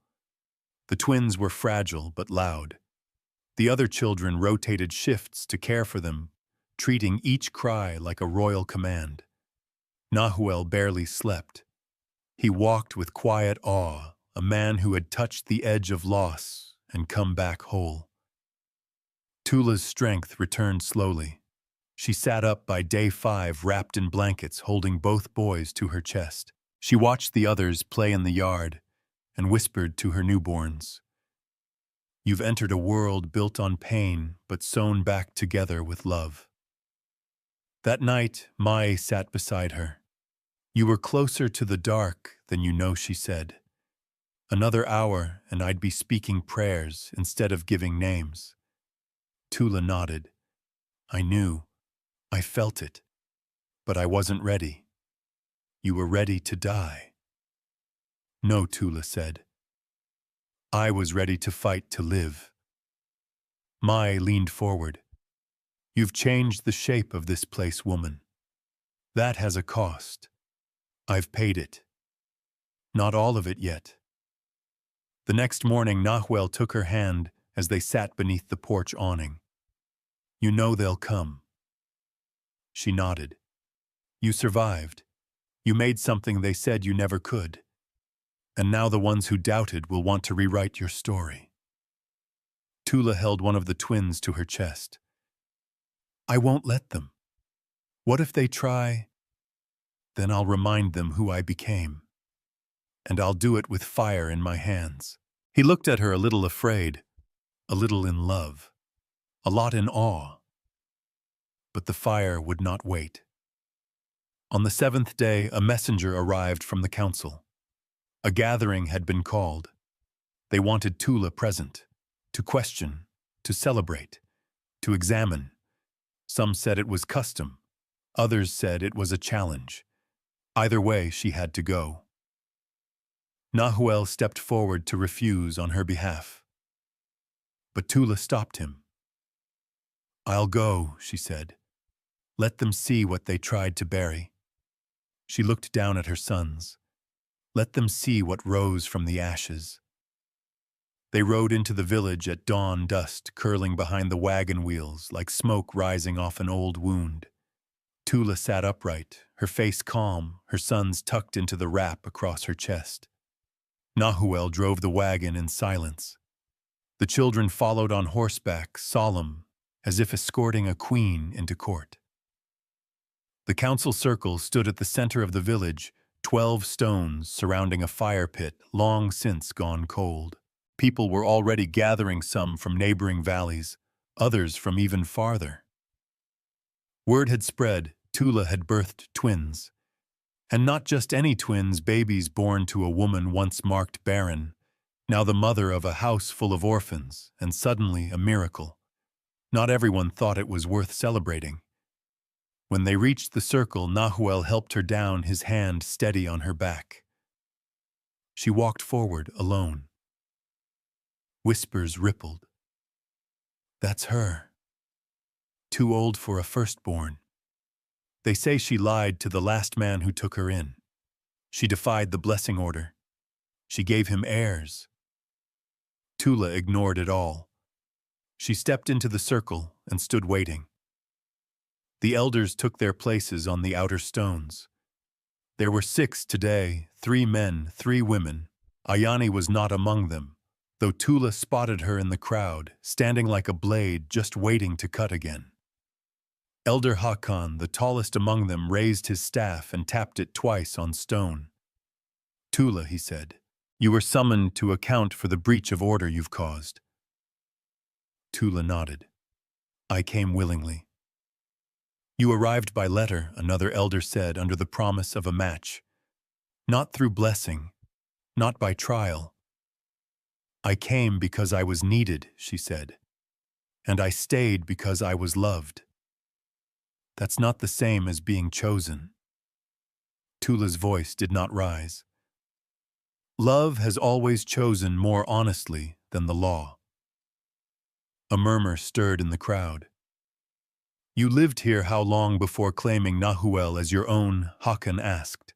A: The twins were fragile but loud. The other children rotated shifts to care for them, treating each cry like a royal command. Nahuel barely slept. He walked with quiet awe, a man who had touched the edge of loss and come back whole. Tula's strength returned slowly. She sat up by day 5 wrapped in blankets, holding both boys to her chest. She watched the others play in the yard and whispered to her newborns, "You've entered a world built on pain but sewn back together with love." That night, Mai sat beside her. "You were closer to the dark than you know," she said. "Another hour and I'd be speaking prayers instead of giving names." Tula nodded. "I knew. I felt it. But I wasn't ready." "You were ready to die." "No," Tula said. "I was ready to fight to live." Mai leaned forward. "You've changed the shape of this place, woman. That has a cost. I've paid it. Not all of it yet." The next morning, Nahuel took her hand as they sat beneath the porch awning. "You know they'll come." She nodded. "You survived. You made something they said you never could. And now the ones who doubted will want to rewrite your story." Tula held one of the twins to her chest. "I won't let them. What if they try? Then I'll remind them who I became. And I'll do it with fire in my hands." He looked at her a little afraid, a little in love, a lot in awe. But the fire would not wait. On the 7th day, a messenger arrived from the council. A gathering had been called. They wanted Tula present, to question, to celebrate, to examine. Some said it was custom. Others said it was a challenge. Either way, she had to go. Nahuel stepped forward to refuse on her behalf. But Tula stopped him. "I'll go," she said. "Let them see what they tried to bury." She looked down at her sons. "Let them see what rose from the ashes." They rode into the village at dawn, dust curling behind the wagon wheels like smoke rising off an old wound. Tula sat upright, her face calm, her sons tucked into the wrap across her chest. Nahuel drove the wagon in silence. The children followed on horseback, solemn, as if escorting a queen into court. The council circle stood at the center of the village, 12 stones surrounding a fire pit long since gone cold. People were already gathering, some from neighboring valleys, others from even farther. Word had spread, Tula had birthed twins. And not just any twins, babies born to a woman once marked barren, now the mother of a house full of orphans, and suddenly a miracle. Not everyone thought it was worth celebrating. When they reached the circle, Nahuel helped her down, his hand steady on her back. She walked forward alone. Whispers rippled. "That's her. Too old for a firstborn. They say she lied to the last man who took her in. She defied the blessing order. She gave him heirs." Tula ignored it all. She stepped into the circle and stood waiting. The elders took their places on the outer stones. There were 6 today, 3 men, 3 women. Ayani was not among them, though Tula spotted her in the crowd, standing like a blade just waiting to cut again. Elder Hakan, the tallest among them, raised his staff and tapped it twice on stone. "Tula," he said, "you were summoned to account for the breach of order you've caused." Tula nodded. "I came willingly." "You arrived by letter," another elder said, under the promise of a match. "Not through blessing, not by trial." "I came because I was needed," she said. "And I stayed because I was loved. That's not the same as being chosen." Tula's voice did not rise. "Love has always chosen more honestly than the law." A murmur stirred in the crowd. "You lived here how long before claiming Nahuel as your own?" Hakan asked.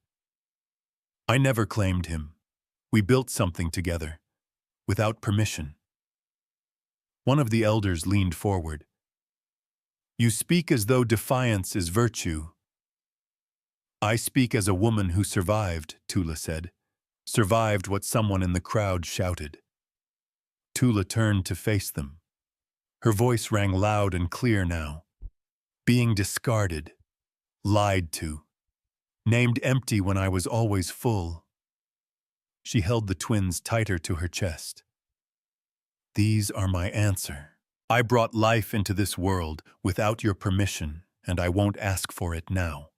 A: "I never claimed him. We built something together, without permission." One of the elders leaned forward. You speak as though defiance is virtue. I speak as a woman who survived, Tula said. Survived what someone in the crowd shouted. Tula turned to face them. Her voice rang loud and clear now. Being discarded, lied to, named empty when I was always full. She held the twins tighter to her chest. These are my answer. I brought life into this world without your permission, and I won't ask for it now.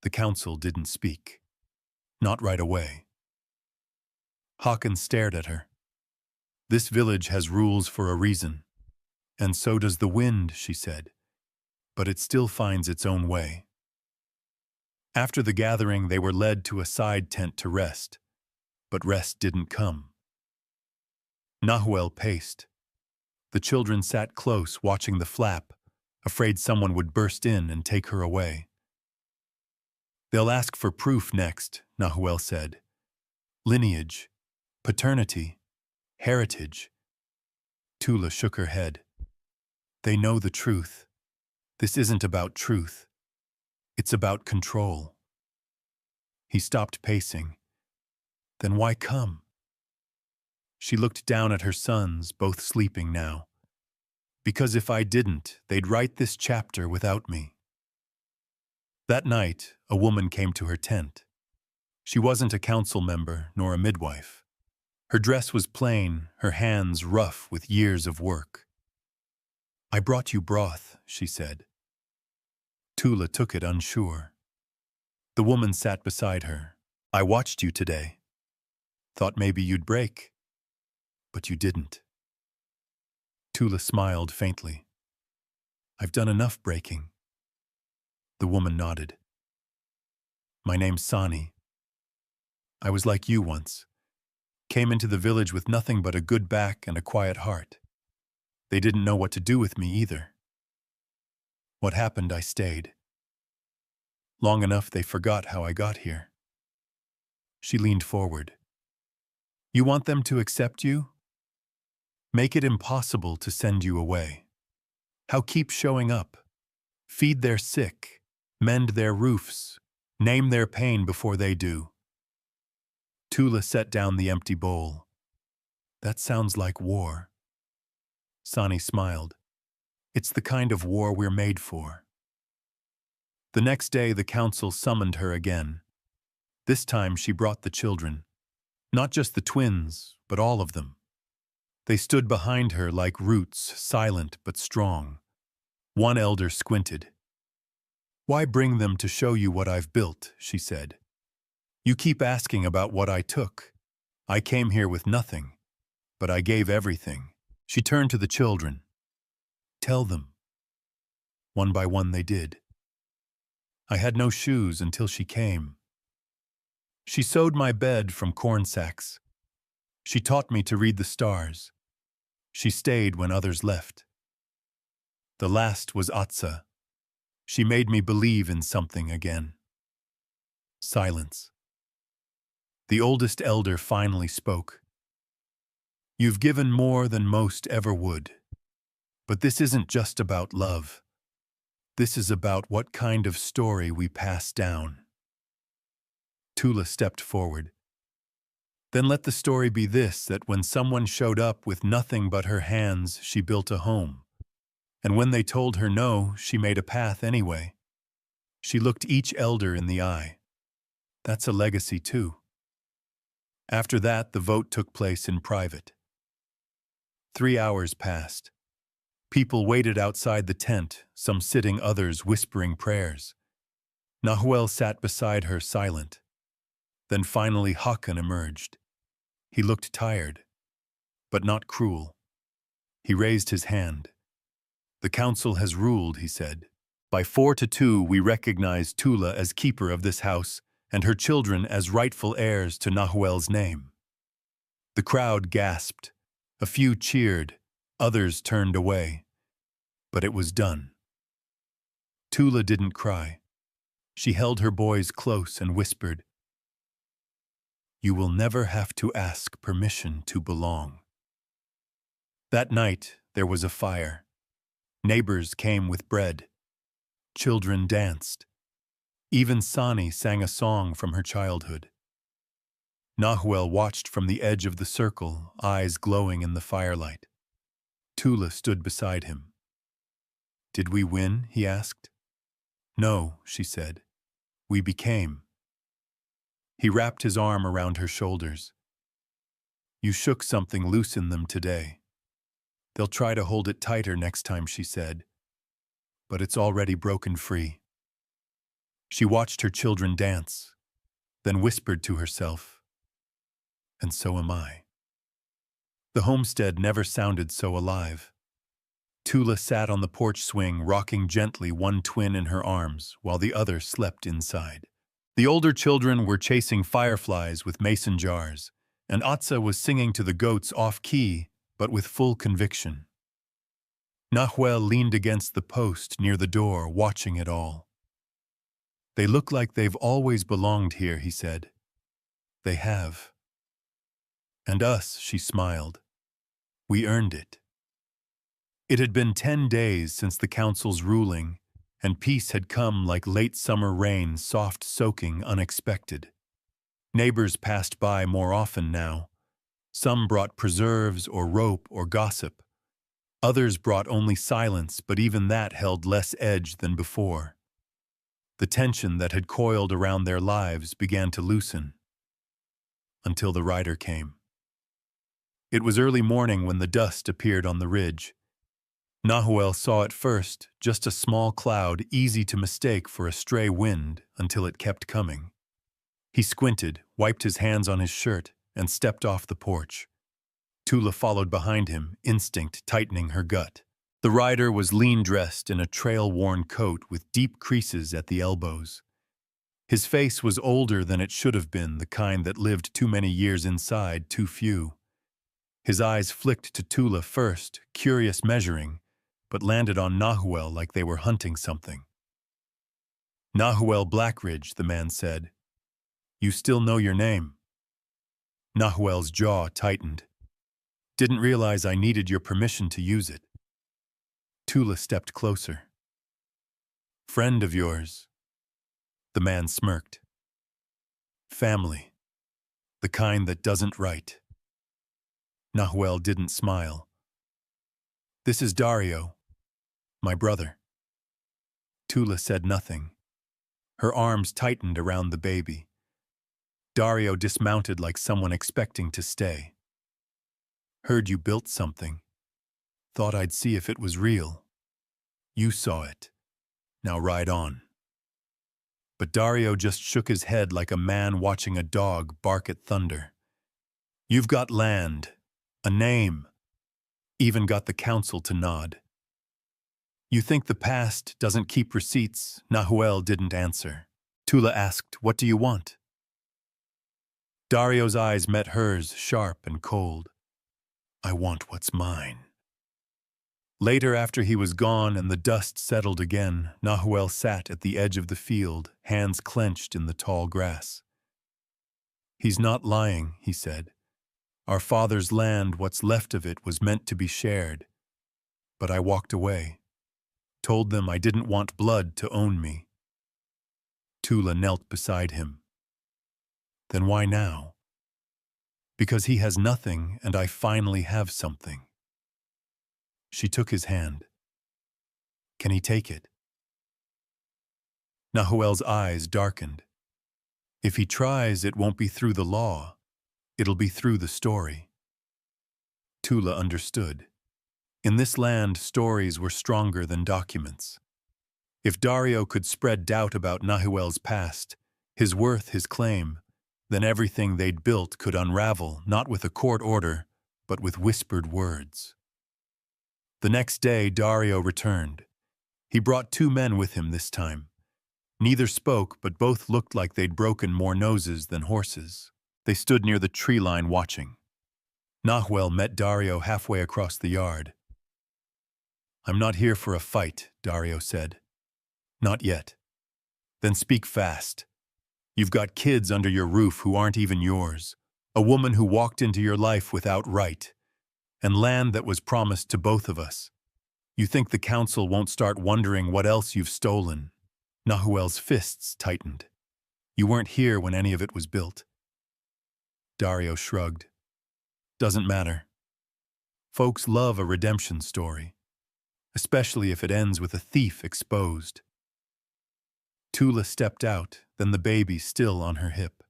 A: The council didn't speak. Not right away. Håkon stared at her. This village has rules for a reason. And so does the wind, she said. But it still finds its own way. After the gathering, they were led to a side tent to rest. But rest didn't come. Nahuel paced. The children sat close, watching the flap, afraid someone would burst in and take her away. They'll ask for proof next, Nahuel said. Lineage, paternity, heritage. Tula shook her head. They know the truth. This isn't about truth. It's about control. He stopped pacing. Then why come? She looked down at her sons, both sleeping now. Because if I didn't, they'd write this chapter without me. That night, a woman came to her tent. She wasn't a council member nor a midwife. Her dress was plain, her hands rough with years of work. I brought you broth, she said. Tula took it unsure. The woman sat beside her. I watched you today. Thought maybe you'd break. But you didn't. Tula smiled faintly. I've done enough breaking. The woman nodded. My name's Sani. I was like you once. Came into the village with nothing but a good back and a quiet heart. They didn't know what to do with me either. What happened, I stayed. Long enough they forgot how I got here. She leaned forward. You want them to accept you? Make it impossible to send you away. How keep showing up? Feed their sick, mend their roofs, name their pain before they do. Tula set down the empty bowl. That sounds like war. Sani smiled. It's the kind of war we're made for. The next day the council summoned her again. This time she brought the children. Not just the twins, but all of them. They stood behind her like roots, silent but strong. One elder squinted. Why bring them to show you what I've built, she said. You keep asking about what I took. I came here with nothing, but I gave everything. She turned to the children. Tell them. One by one they did. I had no shoes until she came. She sewed my bed from corn sacks. She taught me to read the stars. She stayed when others left. The last was Atsa. She made me believe in something again. Silence. The oldest elder finally spoke. You've given more than most ever would. But this isn't just about love. This is about what kind of story we pass down. Tula stepped forward. Then let the story be this, that when someone showed up with nothing but her hands, she built a home. And when they told her no, she made a path anyway. She looked each elder in the eye. That's a legacy too. After that, the vote took place in private. 3 hours passed. People waited outside the tent, some sitting, others whispering prayers. Nahuel sat beside her, silent. Then finally Håkon emerged. He looked tired, but not cruel. He raised his hand. The council has ruled, he said. By 4-2, we recognize Tula as keeper of this house and her children as rightful heirs to Nahuel's name. The crowd gasped. A few cheered, others turned away. But it was done. Tula didn't cry. She held her boys close and whispered, You will never have to ask permission to belong. That night, there was a fire. Neighbors came with bread. Children danced. Even Sani sang a song from her childhood. Nahuel watched from the edge of the circle, eyes glowing in the firelight. Tula stood beside him. "Did we win?" he asked. "No," she said. "We became." He wrapped his arm around her shoulders. "You shook something loose in them today. They'll try to hold it tighter next time," she said. "But it's already broken free." She watched her children dance, then whispered to herself, "And so am I." The homestead never sounded so alive. Tula sat on the porch swing, rocking gently, one twin in her arms, while the other slept inside. The older children were chasing fireflies with mason jars, and Atsa was singing to the goats off-key, but with full conviction. Nahuel leaned against the post near the door, watching it all. "They look like they've always belonged here," he said. "They have." "And us," she smiled. "We earned it." It had been 10 days since the council's ruling, and peace had come like late summer rain, soft, soaking, unexpected. Neighbors passed by more often now. Some brought preserves or rope or gossip. Others brought only silence, but even that held less edge than before. The tension that had coiled around their lives began to loosen. Until the rider came. It was early morning when the dust appeared on the ridge. Nahuel saw it first, just a small cloud easy to mistake for a stray wind until it kept coming. He squinted, wiped his hands on his shirt, and stepped off the porch. Tula followed behind him, instinct tightening her gut. The rider was lean-dressed in a trail-worn coat with deep creases at the elbows. His face was older than it should have been, the kind that lived too many years inside too few. His eyes flicked to Tula first, curious, measuring, but landed on Nahuel like they were hunting something. "Nahuel Blackridge," the man said. "You still know your name?" Nahuel's jaw tightened. "Didn't realize I needed your permission to use it." Tula stepped closer. "Friend of yours?" The man smirked. "Family. The kind that doesn't write." Nahuel didn't smile. "This is Dario, my brother." Tula said nothing. Her arms tightened around the baby. Dario dismounted like someone expecting to stay. "Heard you built something. Thought I'd see if it was real. You saw it. Now ride on." But Dario just shook his head like a man watching a dog bark at thunder. "You've got land, a name, even got the council to nod. You think the past doesn't keep receipts?" Nahuel didn't answer. Tula asked, "What do you want?" Dario's eyes met hers, sharp and cold. "I want what's mine." Later, after he was gone and the dust settled again, Nahuel sat at the edge of the field, hands clenched in the tall grass. "He's not lying," he said. "Our father's land, what's left of it, was meant to be shared. But I walked away. Told them I didn't want blood to own me." Tula knelt beside him. "Then why now?" "Because he has nothing and I finally have something." She took his hand. "Can he take it?" Nahuel's eyes darkened. "If he tries, it won't be through the law. It'll be through the story." Tula understood. In this land, stories were stronger than documents. If Dario could spread doubt about Nahuel's past, his worth, his claim, then everything they'd built could unravel, not with a court order, but with whispered words. The next day, Dario returned. He brought 2 men with him this time. Neither spoke, but both looked like they'd broken more noses than horses. They stood near the tree line watching. Nahuel met Dario halfway across the yard. "I'm not here for a fight," Dario said. "Not yet." "Then speak fast. You've got kids under your roof who aren't even yours. A woman who walked into your life without right. and land that was promised to both of us. You think the council won't start wondering what else you've stolen? Nahuel's fists tightened. You weren't here when any of it was built. Dario shrugged. Doesn't matter. Folks love a redemption story, especially if it ends with a thief exposed. Tula stepped out, then the baby still on her hip.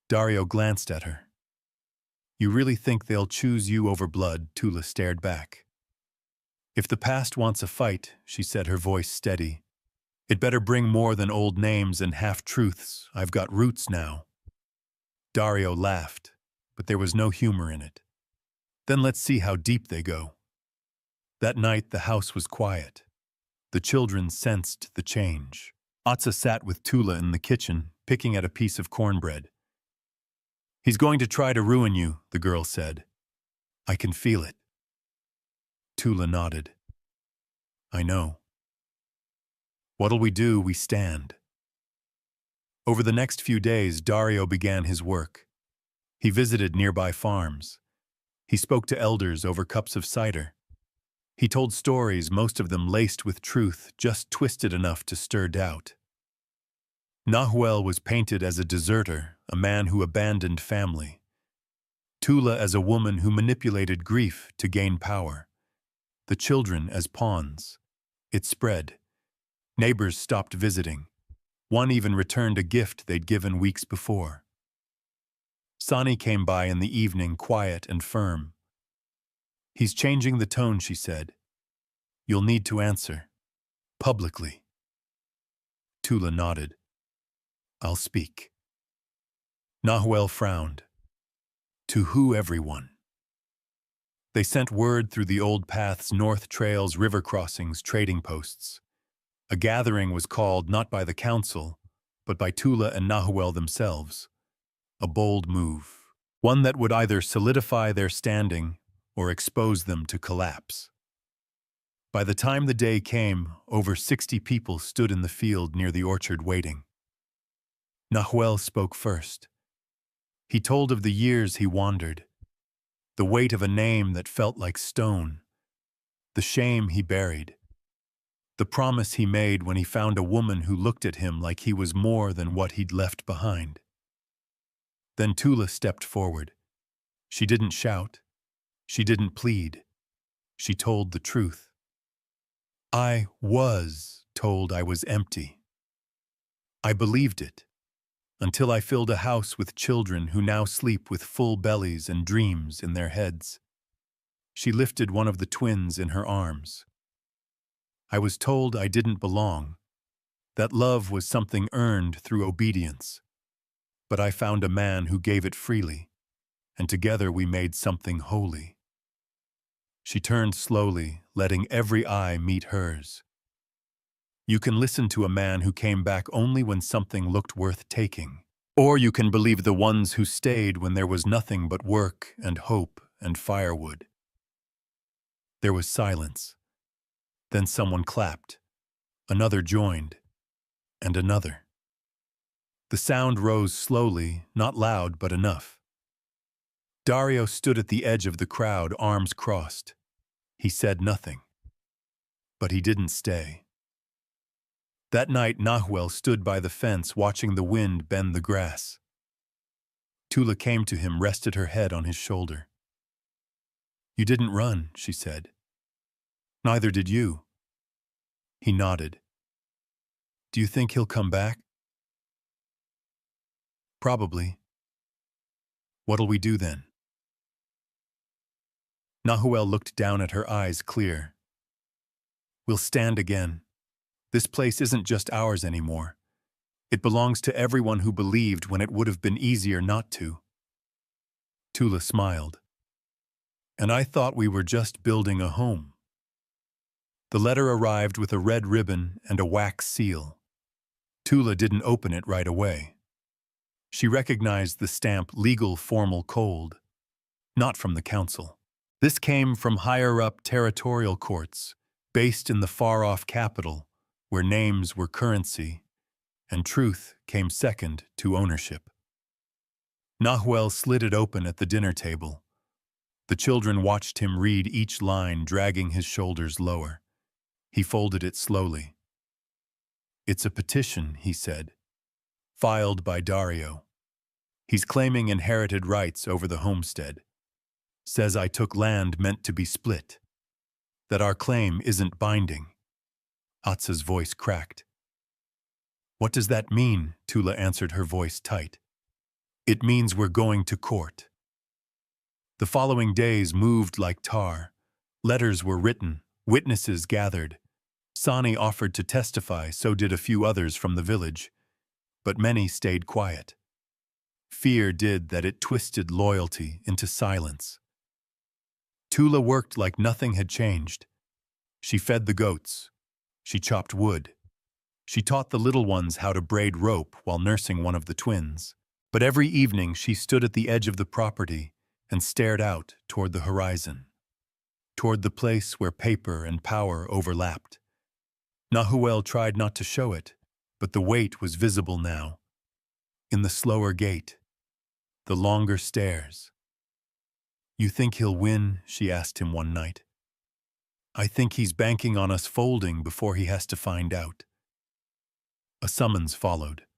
A: Dario glanced at her. You really think they'll choose you over blood? Tula stared back. If the past wants a fight, she said, her voice steady, it better bring more than old names and half-truths. I've got roots now. Dario laughed, but there was no humor in it. Then let's see how deep they go. That night the house was quiet. The children sensed the change. Atsa sat with Tula in the kitchen, picking at a piece of cornbread. He's going to try to ruin you, the girl said. I can feel it. Tula nodded. I know. What'll we do? We stand. Over the next few days, Dario began his work. He visited nearby farms. He spoke to elders over cups of cider. He told stories, most of them laced with truth, just twisted enough to stir doubt. Nahuel was painted as a deserter, a man who abandoned family. Tula as a woman who manipulated grief to gain power. The children as pawns. It spread. Neighbors stopped visiting. One even returned a gift they'd given weeks before. Sani came by in the evening, quiet and firm. He's changing the tone, she said. You'll need to answer. Publicly. Tula nodded. I'll speak. Nahuel frowned. To who, everyone? They sent word through the old paths, north trails, river crossings, trading posts. A gathering was called not by the council, but by Tula and Nahuel themselves. A bold move, one that would either solidify their standing or expose them to collapse. By the time the day came, over 60 people stood in the field near the orchard waiting. Nahuel spoke first. He told of the years he wandered, the weight of a name that felt like stone, the shame he buried, the promise he made when he found a woman who looked at him like he was more than what he'd left behind. Then Tula stepped forward. She didn't shout. She didn't plead. She told the truth. I was told I was empty. I believed it, until I filled a house with children who now sleep with full bellies and dreams in their heads. She lifted one of the twins in her arms. I was told I didn't belong, that love was something earned through obedience. But I found a man who gave it freely, and together we made something holy. She turned slowly, letting every eye meet hers. You can listen to a man who came back only when something looked worth taking. Or you can believe the ones who stayed when there was nothing but work and hope and firewood. There was silence. Then someone clapped. Another joined. And another. The sound rose slowly, not loud but enough. Dario stood at the edge of the crowd, arms crossed. He said nothing. But he didn't stay. That night, Nahuel stood by the fence, watching the wind bend the grass. Tula came to him, rested her head on his shoulder. You didn't run, she said. Neither did you. He nodded. Do you think he'll come back? Probably. What'll we do then? Nahuel looked down at her, eyes clear. We'll stand again. This place isn't just ours anymore. It belongs to everyone who believed when it would have been easier not to. Tula smiled. And I thought we were just building a home. The letter arrived with a red ribbon and a wax seal. Tula didn't open it right away. She recognized the stamp legal, formal, cold. Not from the council. This came from higher-up territorial courts, based in the far-off capital, where names were currency, and truth came second to ownership. Nahuel slid it open at the dinner table. The children watched him read each line, dragging his shoulders lower. He folded it slowly. "It's a petition," he said, "filed by Dario. He's claiming inherited rights over the homestead. Says I took land meant to be split. That our claim isn't binding." Atsa's voice cracked. "What does that mean?" Tula answered, her voice tight. "It means we're going to court." The following days moved like tar. Letters were written, witnesses gathered. Sani offered to testify, so did a few others from the village. But many stayed quiet. Fear did that it twisted loyalty into silence. Tula worked like nothing had changed. She fed the goats. She chopped wood. She taught the little ones how to braid rope while nursing one of the twins. But every evening she stood at the edge of the property and stared out toward the horizon, toward the place where paper and power overlapped. Nahuel tried not to show it, but the weight was visible now. In the slower gait, the longer stairs. "You think he'll win?" she asked him one night. "I think he's banking on us folding before he has to find out." A summons followed.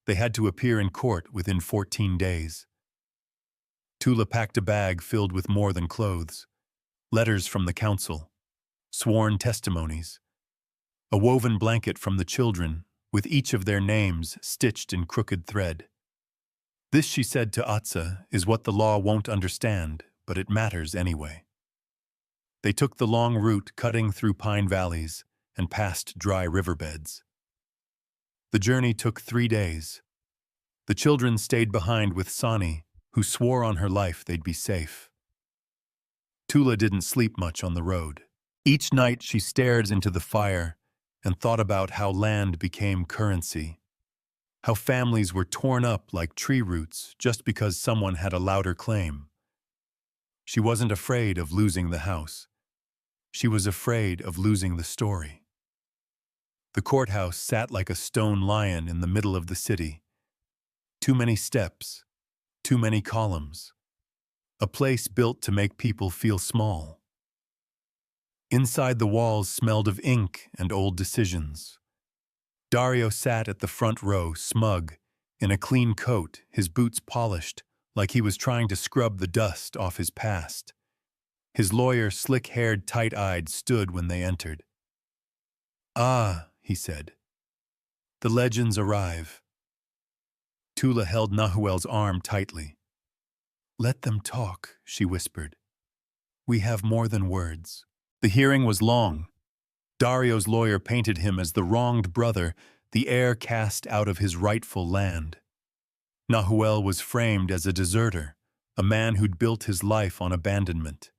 A: They had to appear in court within 14 days. Tula packed a bag filled with more than clothes, letters from the council, sworn testimonies, a woven blanket from the children with each of their names stitched in crooked thread. "This," she said to Atsa, "is what the law won't understand, but it matters anyway." They took the long route cutting through pine valleys and past dry riverbeds. The journey took 3 days. The children stayed behind with Sani, who swore on her life they'd be safe. Tula didn't sleep much on the road. Each night she stared into the fire and thought about how land became currency, how families were torn up like tree roots just because someone had a louder claim. She wasn't afraid of losing the house. She was afraid of losing the story. The courthouse sat like a stone lion in the middle of the city. Too many steps, too many columns. A place built to make people feel small. Inside the walls smelled of ink and old decisions. Dario sat at the front row, smug, in a clean coat, his boots polished, like he was trying to scrub the dust off his past. His lawyer, slick-haired, tight-eyed, stood when they entered. "Ah," he said. "The legends arrive." Tula held Nahuel's arm tightly. "Let them talk," she whispered. "We have more than words." The hearing was long. Dario's lawyer painted him as the wronged brother, the heir cast out of his rightful land. Nahuel was framed as a deserter, a man who'd built his life on abandonment.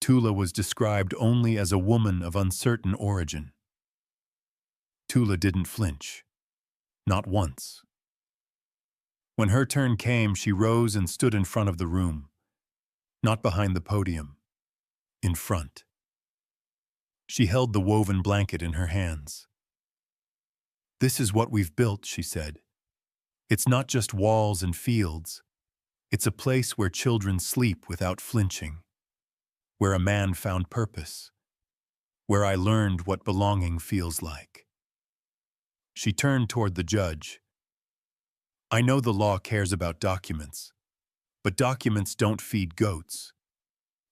A: Tula was described only as a woman of uncertain origin. Tula didn't flinch. Not once. When her turn came, she rose and stood in front of the room. Not behind the podium. In front. She held the woven blanket in her hands. "This is what we've built," she said. "It's not just walls and fields. It's a place where children sleep without flinching. Where a man found purpose. Where I learned what belonging feels like." She turned toward the judge. "I know the law cares about documents, but documents don't feed goats.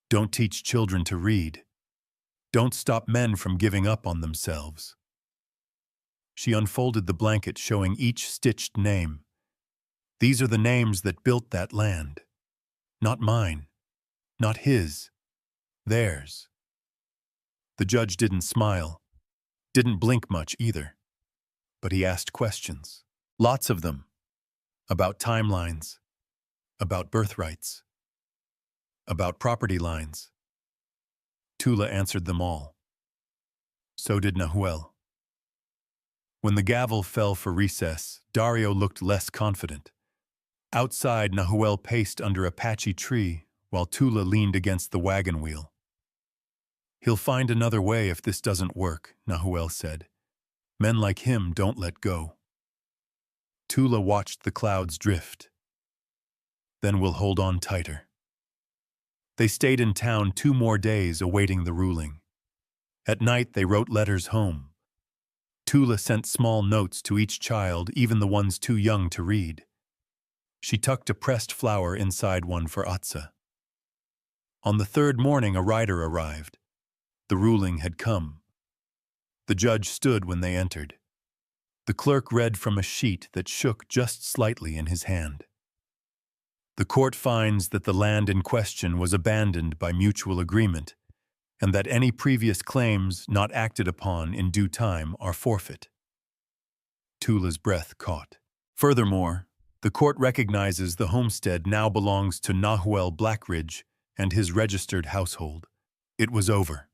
A: Don't teach children to read. Don't stop men from giving up on themselves." She unfolded the blanket, showing each stitched name. "These are the names that built that land. Not mine. Not his. Theirs." The judge didn't smile. Didn't blink much either. But he asked questions. Lots of them. About timelines. About birthrights. About property lines. Tula answered them all. So did Nahuel. When the gavel fell for recess, Dario looked less confident. Outside, Nahuel paced under a patchy tree, while Tula leaned against the wagon wheel. "He'll find another way if this doesn't work," Nahuel said. "Men like him don't let go." Tula watched the clouds drift. "Then we'll hold on tighter." They stayed in town 2 more days awaiting the ruling. At night they wrote letters home. Tula sent small notes to each child, even the ones too young to read. She tucked a pressed flower inside one for Atsa. On the third morning a rider arrived. The ruling had come. The judge stood when they entered. The clerk read from a sheet that shook just slightly in his hand. The court finds that the land in question was abandoned by mutual agreement, and that any previous claims not acted upon in due time are forfeit. Tula's breath caught. Furthermore, the court recognizes the homestead now belongs to Nahuel Blackridge and his registered household. It was over.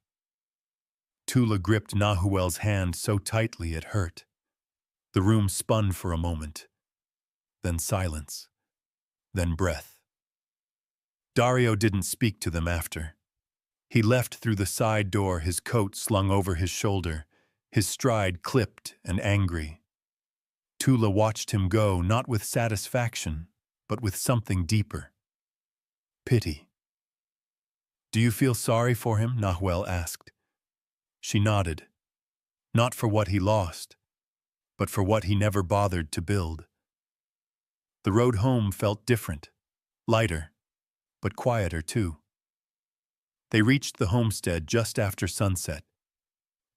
A: Tula gripped Nahuel's hand so tightly it hurt. The room spun for a moment. Then silence. Then breath. Dario didn't speak to them after. He left through the side door, his coat slung over his shoulder, his stride clipped and angry. Tula watched him go, not with satisfaction, but with something deeper. Pity. "Do you feel sorry for him?" Nahuel asked. She nodded. Not for what he lost, but for what he never bothered to build. The road home felt different, lighter, but quieter too. They reached the homestead just after sunset.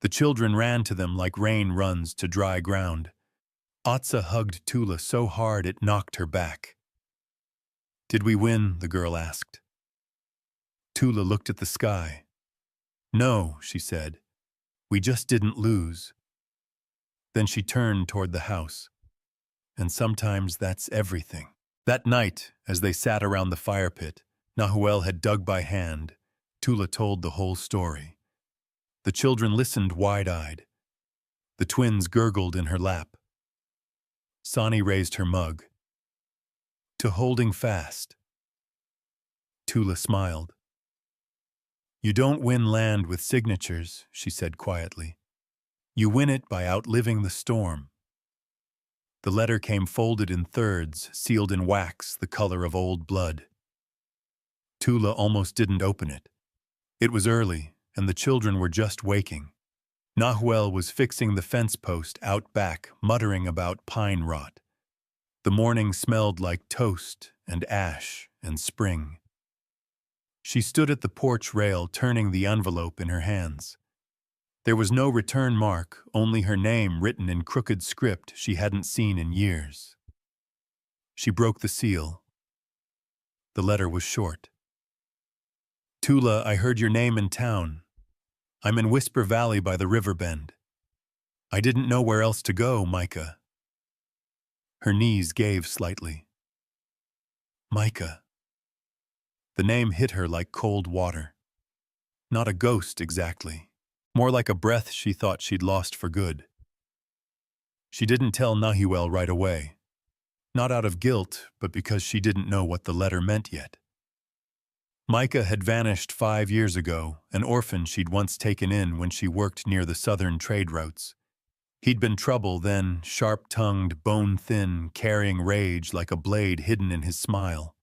A: The children ran to them like rain runs to dry ground. Atsa hugged Tula so hard it knocked her back. "Did we win?" the girl asked. Tula looked at the sky. "No," she said. "We just didn't lose." Then she turned toward the house. And sometimes that's everything. That night, as they sat around the fire pit, Nahuel had dug by hand. Tula told the whole story. The children listened wide-eyed. The twins gurgled in her lap. Sani raised her mug. "To holding fast." Tula smiled. "You don't win land with signatures," she said quietly. "You win it by outliving the storm." The letter came folded in thirds, sealed in wax the color of old blood. Tula almost didn't open it. It was early, and the children were just waking. Nahuel was fixing the fence post out back, muttering about pine rot. The morning smelled like toast and ash and spring. She stood at the porch rail, turning the envelope in her hands. There was no return mark, only her name written in crooked script she hadn't seen in years. She broke the seal. The letter was short. "Tula, I heard your name in town. I'm in Whisper Valley by the river bend. I didn't know where else to go, Micah." Her knees gave slightly. Micah. The name hit her like cold water. Not a ghost, exactly. More like a breath she thought she'd lost for good. She didn't tell Nahuel right away. Not out of guilt, but because she didn't know what the letter meant yet. Micah had vanished 5 years ago, an orphan she'd once taken in when she worked near the southern trade routes. He'd been trouble then, sharp-tongued, bone-thin, carrying rage like a blade hidden in his smile.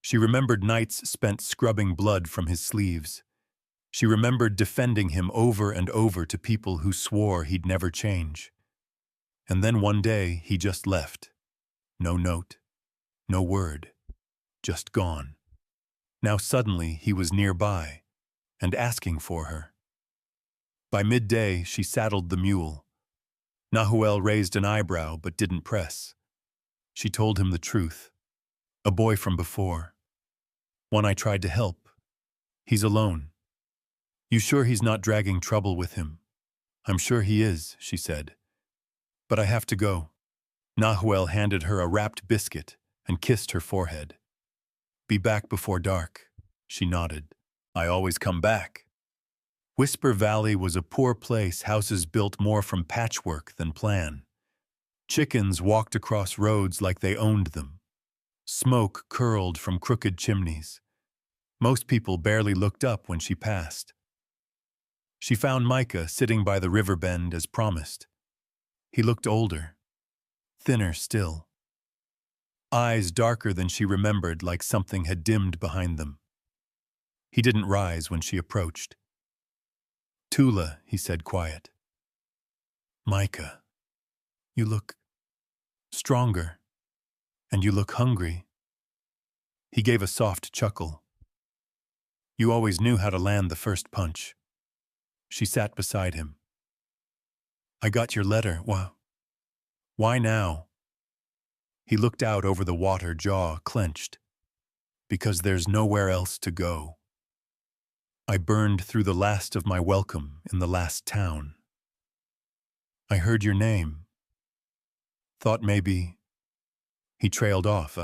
A: She remembered nights spent scrubbing blood from his sleeves. She remembered defending him over and over to people who swore he'd never change. And then one day he just left. No note, no word, just gone. Now suddenly he was nearby, and asking for her. By midday she saddled the mule. Nahuel raised an eyebrow but didn't press. She told him the truth. A boy from before. One I tried to help. He's alone. You sure he's not dragging trouble with him? I'm sure he is, she said. But I have to go. Nahuel handed her a wrapped biscuit and kissed her forehead. Be back before dark, she nodded. I always come back. Whisper Valley was a poor place, houses built more from patchwork than plan. Chickens walked across roads like they owned them. Smoke curled from crooked chimneys. Most people barely looked up when she passed. She found Micah sitting by the river bend as promised. He looked older, thinner still. Eyes darker than she remembered, like something had dimmed behind them. He didn't rise when she approached. "Tula," he said quiet. "Micah, you look stronger, and you look hungry." He gave a soft chuckle. "You always knew how to land the first punch." She sat beside him. "I got your letter. Why now?" He looked out over the water, jaw clenched. "Because there's nowhere else to go. I burned through the last of my welcome in the last town. I heard your name. Thought maybe—" He trailed off.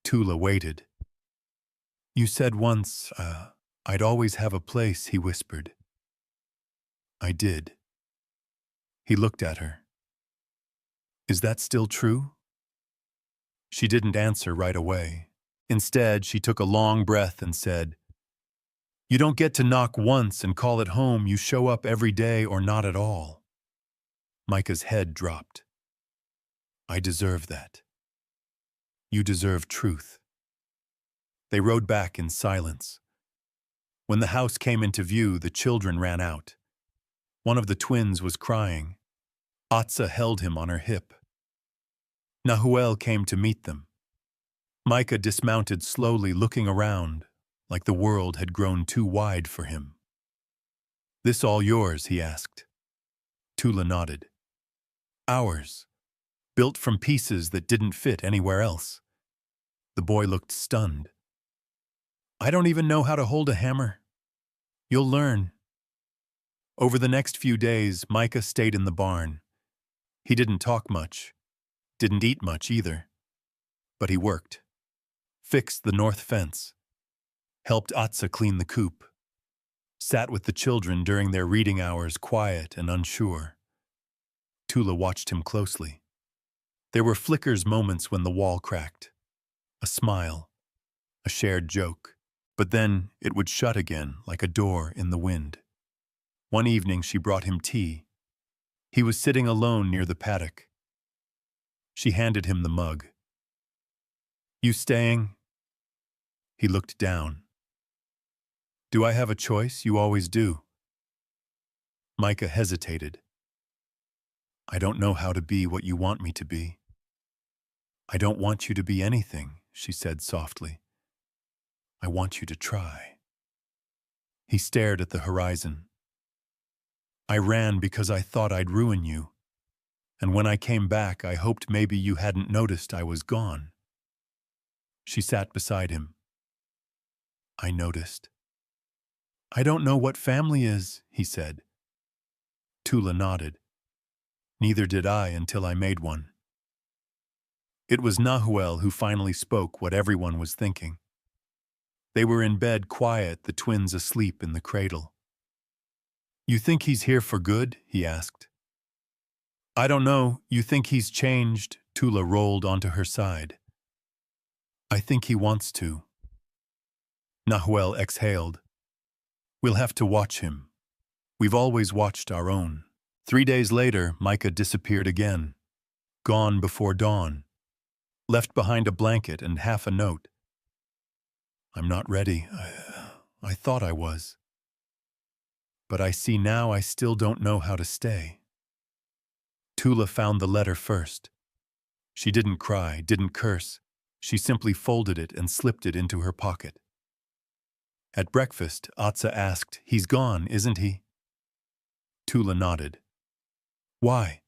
A: Tula waited. "You said once, I'd always have a place," he whispered. "I did." He looked at her. "Is that still true?" She didn't answer right away. Instead, she took a long breath and said, "You don't get to knock once and call it home. You show up every day or not at all." Micah's head dropped. "I deserve that. You deserve truth." They rode back in silence. When the house came into view, the children ran out. One of the twins was crying. Atsa held him on her hip. Nahuel came to meet them. Micah dismounted slowly, looking around, like the world had grown too wide for him. "This all yours?" he asked. Tula nodded. "Ours. Built from pieces that didn't fit anywhere else." The boy looked stunned. "I don't even know how to hold a hammer." "You'll learn." Over the next few days, Micah stayed in the barn. He didn't talk much, didn't eat much either. But he worked. Fixed the north fence. Helped Atsa clean the coop. Sat with the children during their reading hours, quiet and unsure. Tula watched him closely. There were flickers, moments when the wall cracked. A smile. A shared joke. But then it would shut again, like a door in the wind. One evening she brought him tea. He was sitting alone near the paddock. She handed him the mug. "You staying?" He looked down. "Do I have a choice? You always do." Micah hesitated. "I don't know how to be what you want me to be." "I don't want you to be anything," she said softly. "I want you to try." He stared at the horizon. "I ran because I thought I'd ruin you. And when I came back, I hoped maybe you hadn't noticed I was gone." She sat beside him. "I noticed." "I don't know what family is," he said. Tula nodded. "Neither did I until I made one." It was Nahuel who finally spoke what everyone was thinking. They were in bed, quiet, the twins asleep in the cradle. "You think he's here for good?" he asked. "I don't know. You think he's changed?" Tula rolled onto her side. "I think he wants to." Nahuel exhaled. "We'll have to watch him. We've always watched our own." 3 days later, Micah disappeared again. Gone before dawn. Left behind a blanket and half a note. "I'm not ready. I thought I was. But I see now I still don't know how to stay." Tula found the letter first. She didn't cry, didn't curse. She simply folded it and slipped it into her pocket. At breakfast, Atsa asked, "He's gone, isn't he?" Tula nodded. "Why?"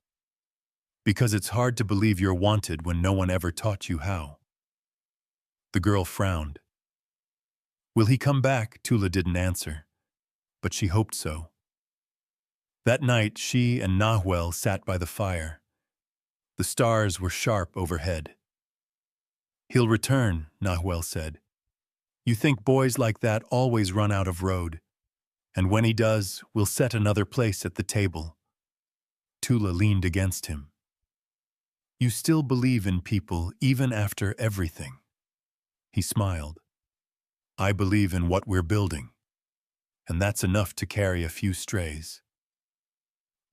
A: "Because it's hard to believe you're wanted when no one ever taught you how." The girl frowned. "Will he come back?" Tula didn't answer, but she hoped so. That night, she and Nahuel sat by the fire. The stars were sharp overhead. "He'll return," Nahuel said. "You think boys like that always run out of road. And when he does, we'll set another place at the table." Tula leaned against him. "You still believe in people even after everything." He smiled. "I believe in what we're building. And that's enough to carry a few strays."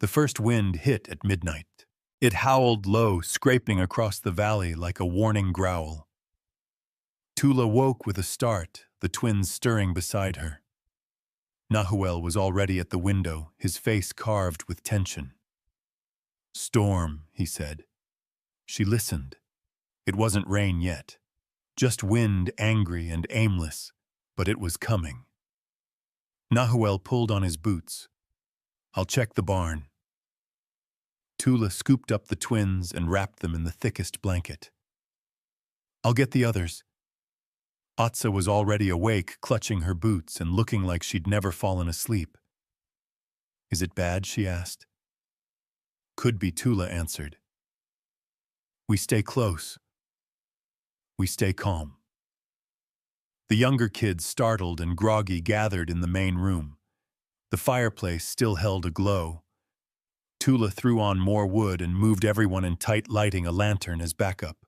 A: The first wind hit at midnight. It howled low, scraping across the valley like a warning growl. Tula woke with a start, the twins stirring beside her. Nahuel was already at the window, his face carved with tension. "Storm," he said. She listened. It wasn't rain yet. Just wind, angry and aimless, but it was coming. Nahuel pulled on his boots. "I'll check the barn." Tula scooped up the twins and wrapped them in the thickest blanket. "I'll get the others." Atsa was already awake, clutching her boots and looking like she'd never fallen asleep. "Is it bad?" she asked. "Could be," Tula answered. "We stay close. We stay calm." The younger kids, startled and groggy, gathered in the main room. The fireplace still held a glow. Tula threw on more wood and moved everyone in tight lighting a lantern as backup.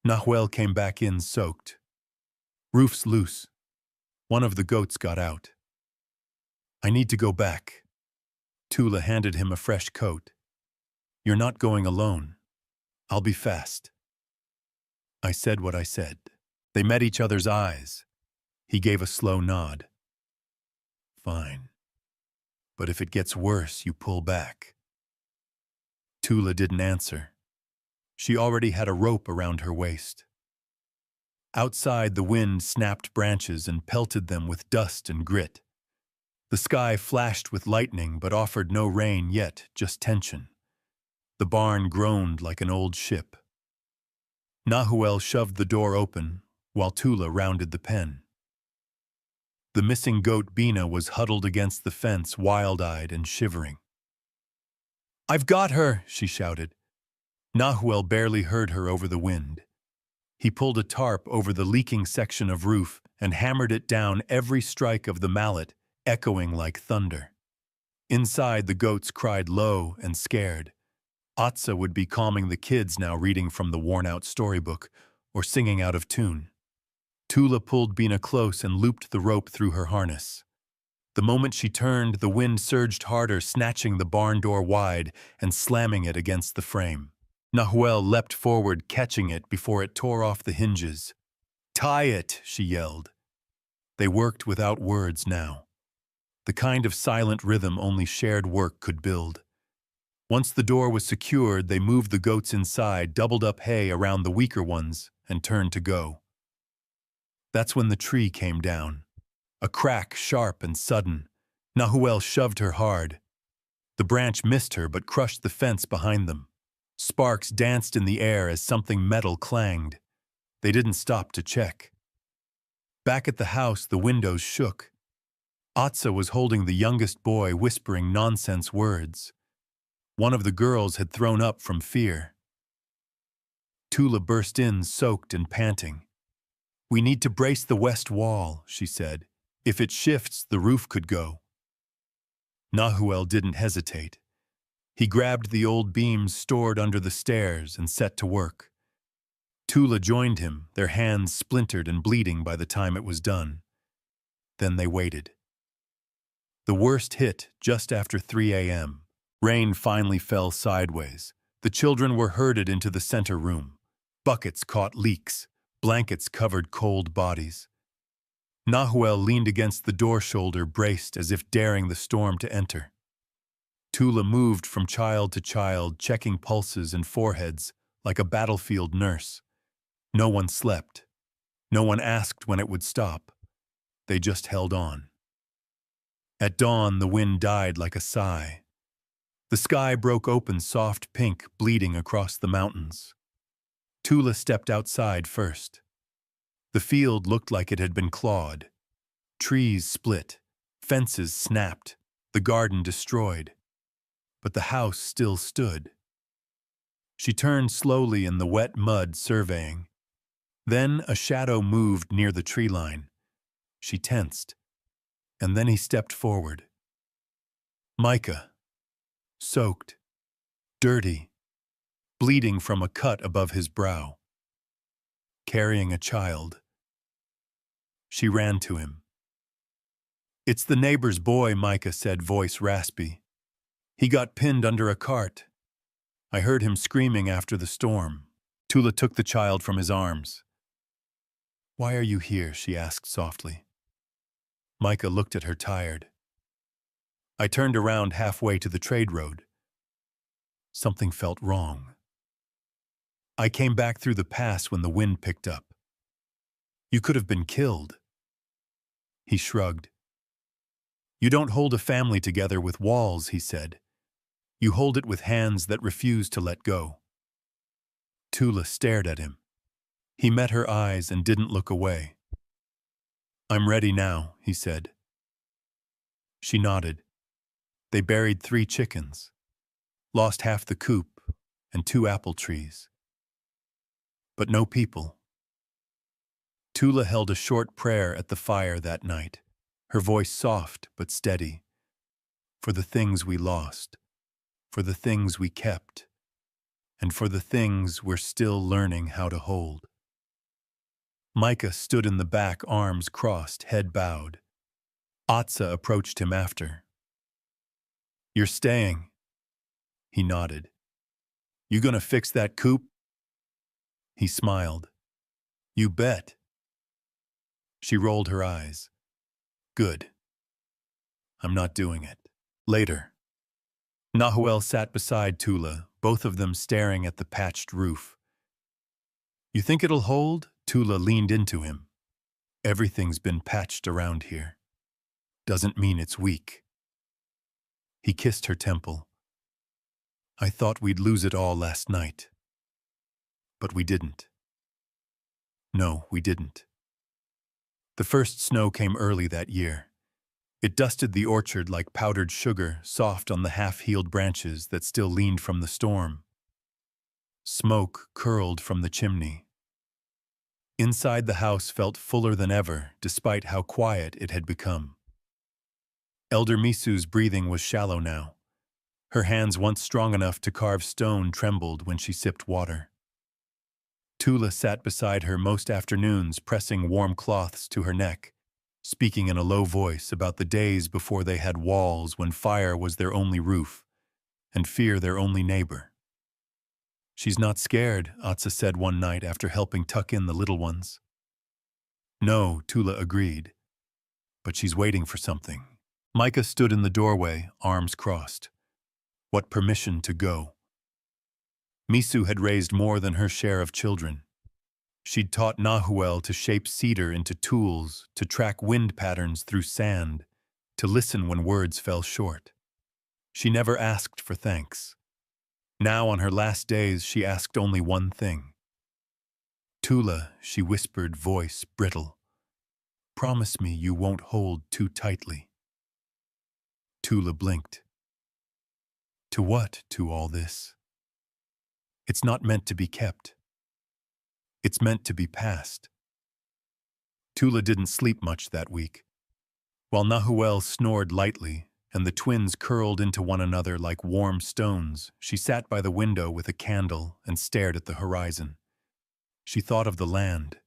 A: Nahuel came back in soaked. "Roof's loose. One of the goats got out." "I need to go back." Tula handed him a fresh coat. "You're not going alone. I'll be fast." I said what I said. They met each other's eyes. He gave a slow nod. "Fine. But if it gets worse, you pull back." Tula didn't answer. She already had a rope around her waist. Outside, the wind snapped branches and pelted them with dust and grit. The sky flashed with lightning but offered no rain yet, just tension. The barn groaned like an old ship. Nahuel shoved the door open, while Tula rounded the pen. The missing goat Bina was huddled against the fence, wild-eyed and shivering. "I've got her!" she shouted. Nahuel barely heard her over the wind. He pulled a tarp over the leaking section of roof and hammered it down, every strike of the mallet echoing like thunder. Inside, the goats cried low and scared. Atsa would be calming the kids now, reading from the worn-out storybook or singing out of tune. Tula pulled Bina close and looped the rope through her harness. The moment she turned, the wind surged harder, snatching the barn door wide and slamming it against the frame. Nahuel leapt forward, catching it before it tore off the hinges. "Tie it!" she yelled. They worked without words now. The kind of silent rhythm only shared work could build. Once the door was secured, they moved the goats inside, doubled up hay around the weaker ones, and turned to go. That's when the tree came down. A crack, sharp and sudden. Nahuel shoved her hard. The branch missed her but crushed the fence behind them. Sparks danced in the air as something metal clanged. They didn't stop to check. Back at the house, the windows shook. Atsa was holding the youngest boy, whispering nonsense words. One of the girls had thrown up from fear. Tula burst in, soaked and panting. "We need to brace the west wall," she said. "If it shifts, the roof could go." Nahuel didn't hesitate. He grabbed the old beams stored under the stairs and set to work. Tula joined him, their hands splintered and bleeding by the time it was done. Then they waited. The worst hit just after 3 a.m. Rain finally fell sideways. The children were herded into the center room. Buckets caught leaks. Blankets covered cold bodies. Nahuel leaned against the door shoulder, braced as if daring the storm to enter. Tula moved from child to child, checking pulses and foreheads like a battlefield nurse. No one slept. No one asked when it would stop. They just held on. At dawn, the wind died like a sigh. The sky broke open, soft pink, bleeding across the mountains. Tula stepped outside first. The field looked like it had been clawed. Trees split, fences snapped, the garden destroyed. But the house still stood. She turned slowly in the wet mud, surveying. Then a shadow moved near the tree line. She tensed, and then he stepped forward. Micah, soaked, dirty, bleeding from a cut above his brow. Carrying a child. She ran to him. "It's the neighbor's boy," Micah said, voice raspy. "He got pinned under a cart. I heard him screaming after the storm." Tula took the child from his arms. "Why are you here?" she asked softly. Micah looked at her tired. I turned around halfway to the trade road. Something felt wrong. I came back through the pass when the wind picked up. You could have been killed. He shrugged. You don't hold a family together with walls, he said. You hold it with hands that refuse to let go. Tula stared at him. He met her eyes and didn't look away. I'm ready now, he said. She nodded. They buried 3 chickens, lost half the coop and 2 apple trees. But no people. Tula held a short prayer at the fire that night, her voice soft but steady. For the things we lost, for the things we kept, and for the things we're still learning how to hold. Micah stood in the back, arms crossed, head bowed. Atsa approached him after. You're staying. He nodded. You gonna fix that coop? He smiled. You bet. She rolled her eyes. Good. I'm not doing it. Later. Nahuel sat beside Tula, both of them staring at the patched roof. You think it'll hold? Tula leaned into him. Everything's been patched around here. Doesn't mean it's weak. He kissed her temple. I thought we'd lose it all last night. But we didn't. No, we didn't. The first snow came early that year. It dusted the orchard like powdered sugar, soft on the half-healed branches that still leaned from the storm. Smoke curled from the chimney. Inside the house felt fuller than ever, despite how quiet it had become. Elder Misu's breathing was shallow now. Her hands, once strong enough to carve stone, trembled when she sipped water. Tula sat beside her most afternoons, pressing warm cloths to her neck, speaking in a low voice about the days before they had walls, when fire was their only roof, and fear their only neighbor. She's not scared, Atsa said one night after helping tuck in the little ones. No, Tula agreed, but she's waiting for something. Micah stood in the doorway, arms crossed. What permission to go? Misu had raised more than her share of children. She'd taught Nahuel to shape cedar into tools, to track wind patterns through sand, to listen when words fell short. She never asked for thanks. Now, on her last days, she asked only one thing. Tula, she whispered, voice brittle. Promise me you won't hold too tightly. Tula blinked. To what, to all this? It's not meant to be kept. It's meant to be passed. Tula didn't sleep much that week. While Nahuel snored lightly and the twins curled into one another like warm stones, she sat by the window with a candle and stared at the horizon. She thought of the land,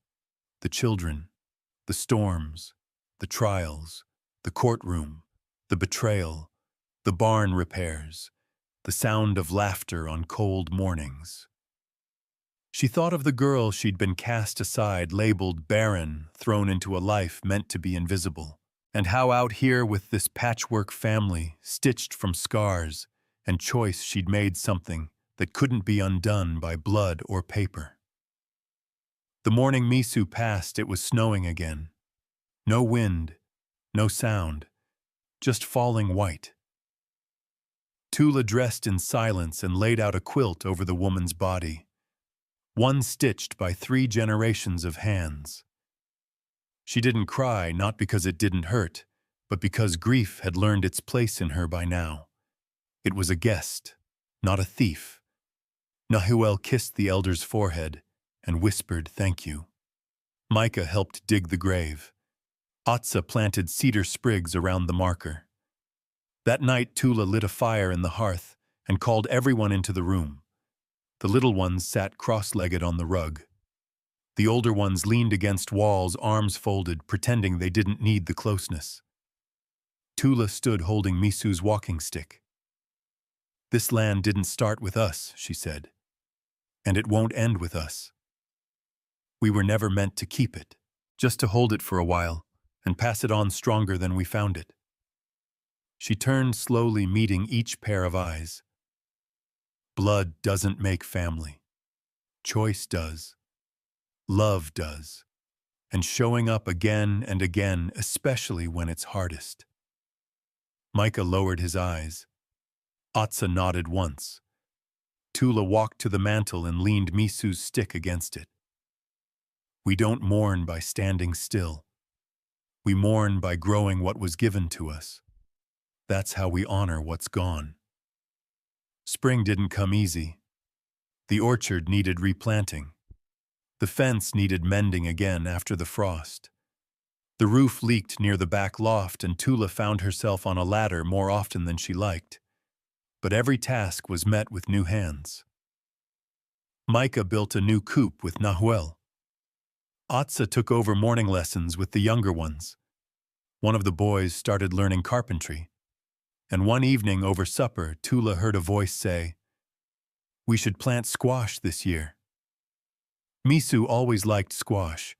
A: the children, the storms, the trials, the courtroom, the betrayal, the barn repairs, the sound of laughter on cold mornings. She thought of the girl she'd been cast aside, labeled barren, thrown into a life meant to be invisible, and how out here with this patchwork family, stitched from scars and choice, she'd made something that couldn't be undone by blood or paper. The morning Misu passed, it was snowing again. No wind, no sound, just falling white. Tula dressed in silence and laid out a quilt over the woman's body, one stitched by 3 generations of hands. She didn't cry, not because it didn't hurt, but because grief had learned its place in her by now. It was a guest, not a thief. Nahuel kissed the elder's forehead and whispered thank you. Micah helped dig the grave. Atsa planted cedar sprigs around the marker. That night, Tula lit a fire in the hearth and called everyone into the room. The little ones sat cross-legged on the rug. The older ones leaned against walls, arms folded, pretending they didn't need the closeness. Tula stood holding Misu's walking stick. This land didn't start with us, she said, and it won't end with us. We were never meant to keep it. just to hold it for a while and pass it on stronger than we found it. She turned slowly, meeting each pair of eyes. Blood doesn't make family. Choice does. Love does. And showing up again and again, especially when it's hardest. Micah lowered his eyes. Atsa nodded once. Tula walked to the mantel and leaned Misu's stick against it. We don't mourn by standing still. We mourn by growing what was given to us. That's how we honor what's gone. Spring didn't come easy. The orchard needed replanting. The fence needed mending again after the frost. The roof leaked near the back loft, and Tula found herself on a ladder more often than she liked. But every task was met with new hands. Micah built a new coop with Nahuel. Atsa took over morning lessons with the younger ones. One of the boys started learning carpentry. And one evening over supper, Tula heard a voice say, "We should plant squash this year." Misu always liked squash.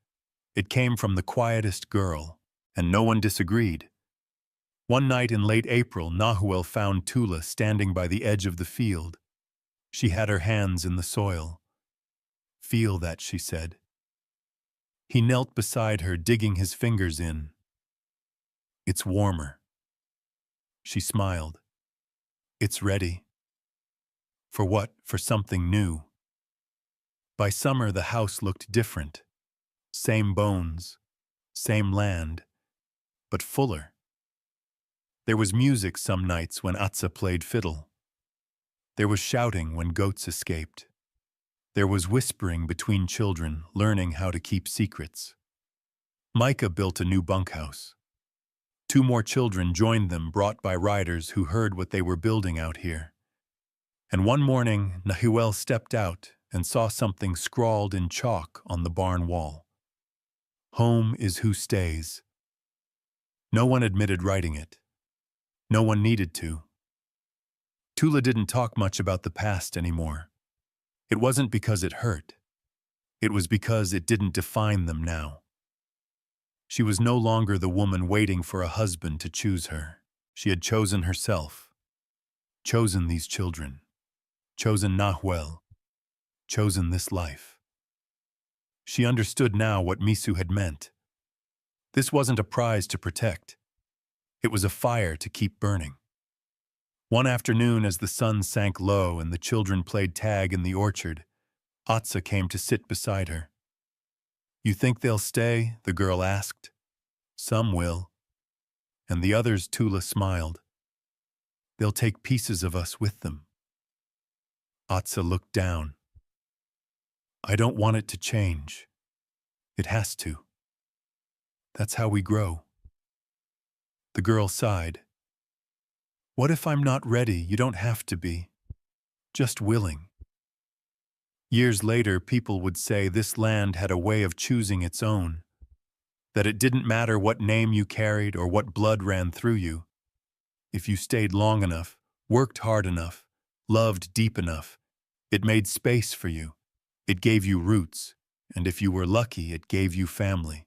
A: It came from the quietest girl, and no one disagreed. One night in late April, Nahuel found Tula standing by the edge of the field. She had her hands in the soil. "Feel that," she said. He knelt beside her, digging his fingers in. "It's warmer." She smiled. "It's ready." For what? For something new. By summer, the house looked different. Same bones, same land, but fuller. There was music some nights when Atsa played fiddle. There was shouting when goats escaped. There was whispering between children, learning how to keep secrets. Micah built a new bunkhouse. 2 more children joined them, brought by riders who heard what they were building out here. And one morning, Nahuel stepped out and saw something scrawled in chalk on the barn wall. "Home is who stays." No one admitted writing it. No one needed to. Tula didn't talk much about the past anymore. It wasn't because it hurt. It was because it didn't define them now. She was no longer the woman waiting for a husband to choose her. She had chosen herself. Chosen these children. Chosen Nahuel. Chosen this life. She understood now what Misu had meant. This wasn't a prize to protect. It was a fire to keep burning. One afternoon, as the sun sank low and the children played tag in the orchard, Atsa came to sit beside her. "You think they'll stay?" the girl asked. "Some will." And the others, Tula smiled. "They'll take pieces of us with them." Atsa looked down. "I don't want it to change. It has to. That's how we grow." The girl sighed. "What if I'm not ready? You don't have to be. Just willing." Years later, people would say this land had a way of choosing its own, that it didn't matter what name you carried or what blood ran through you. If you stayed long enough, worked hard enough, loved deep enough, it made space for you. It gave you roots, and if you were lucky, it gave you family.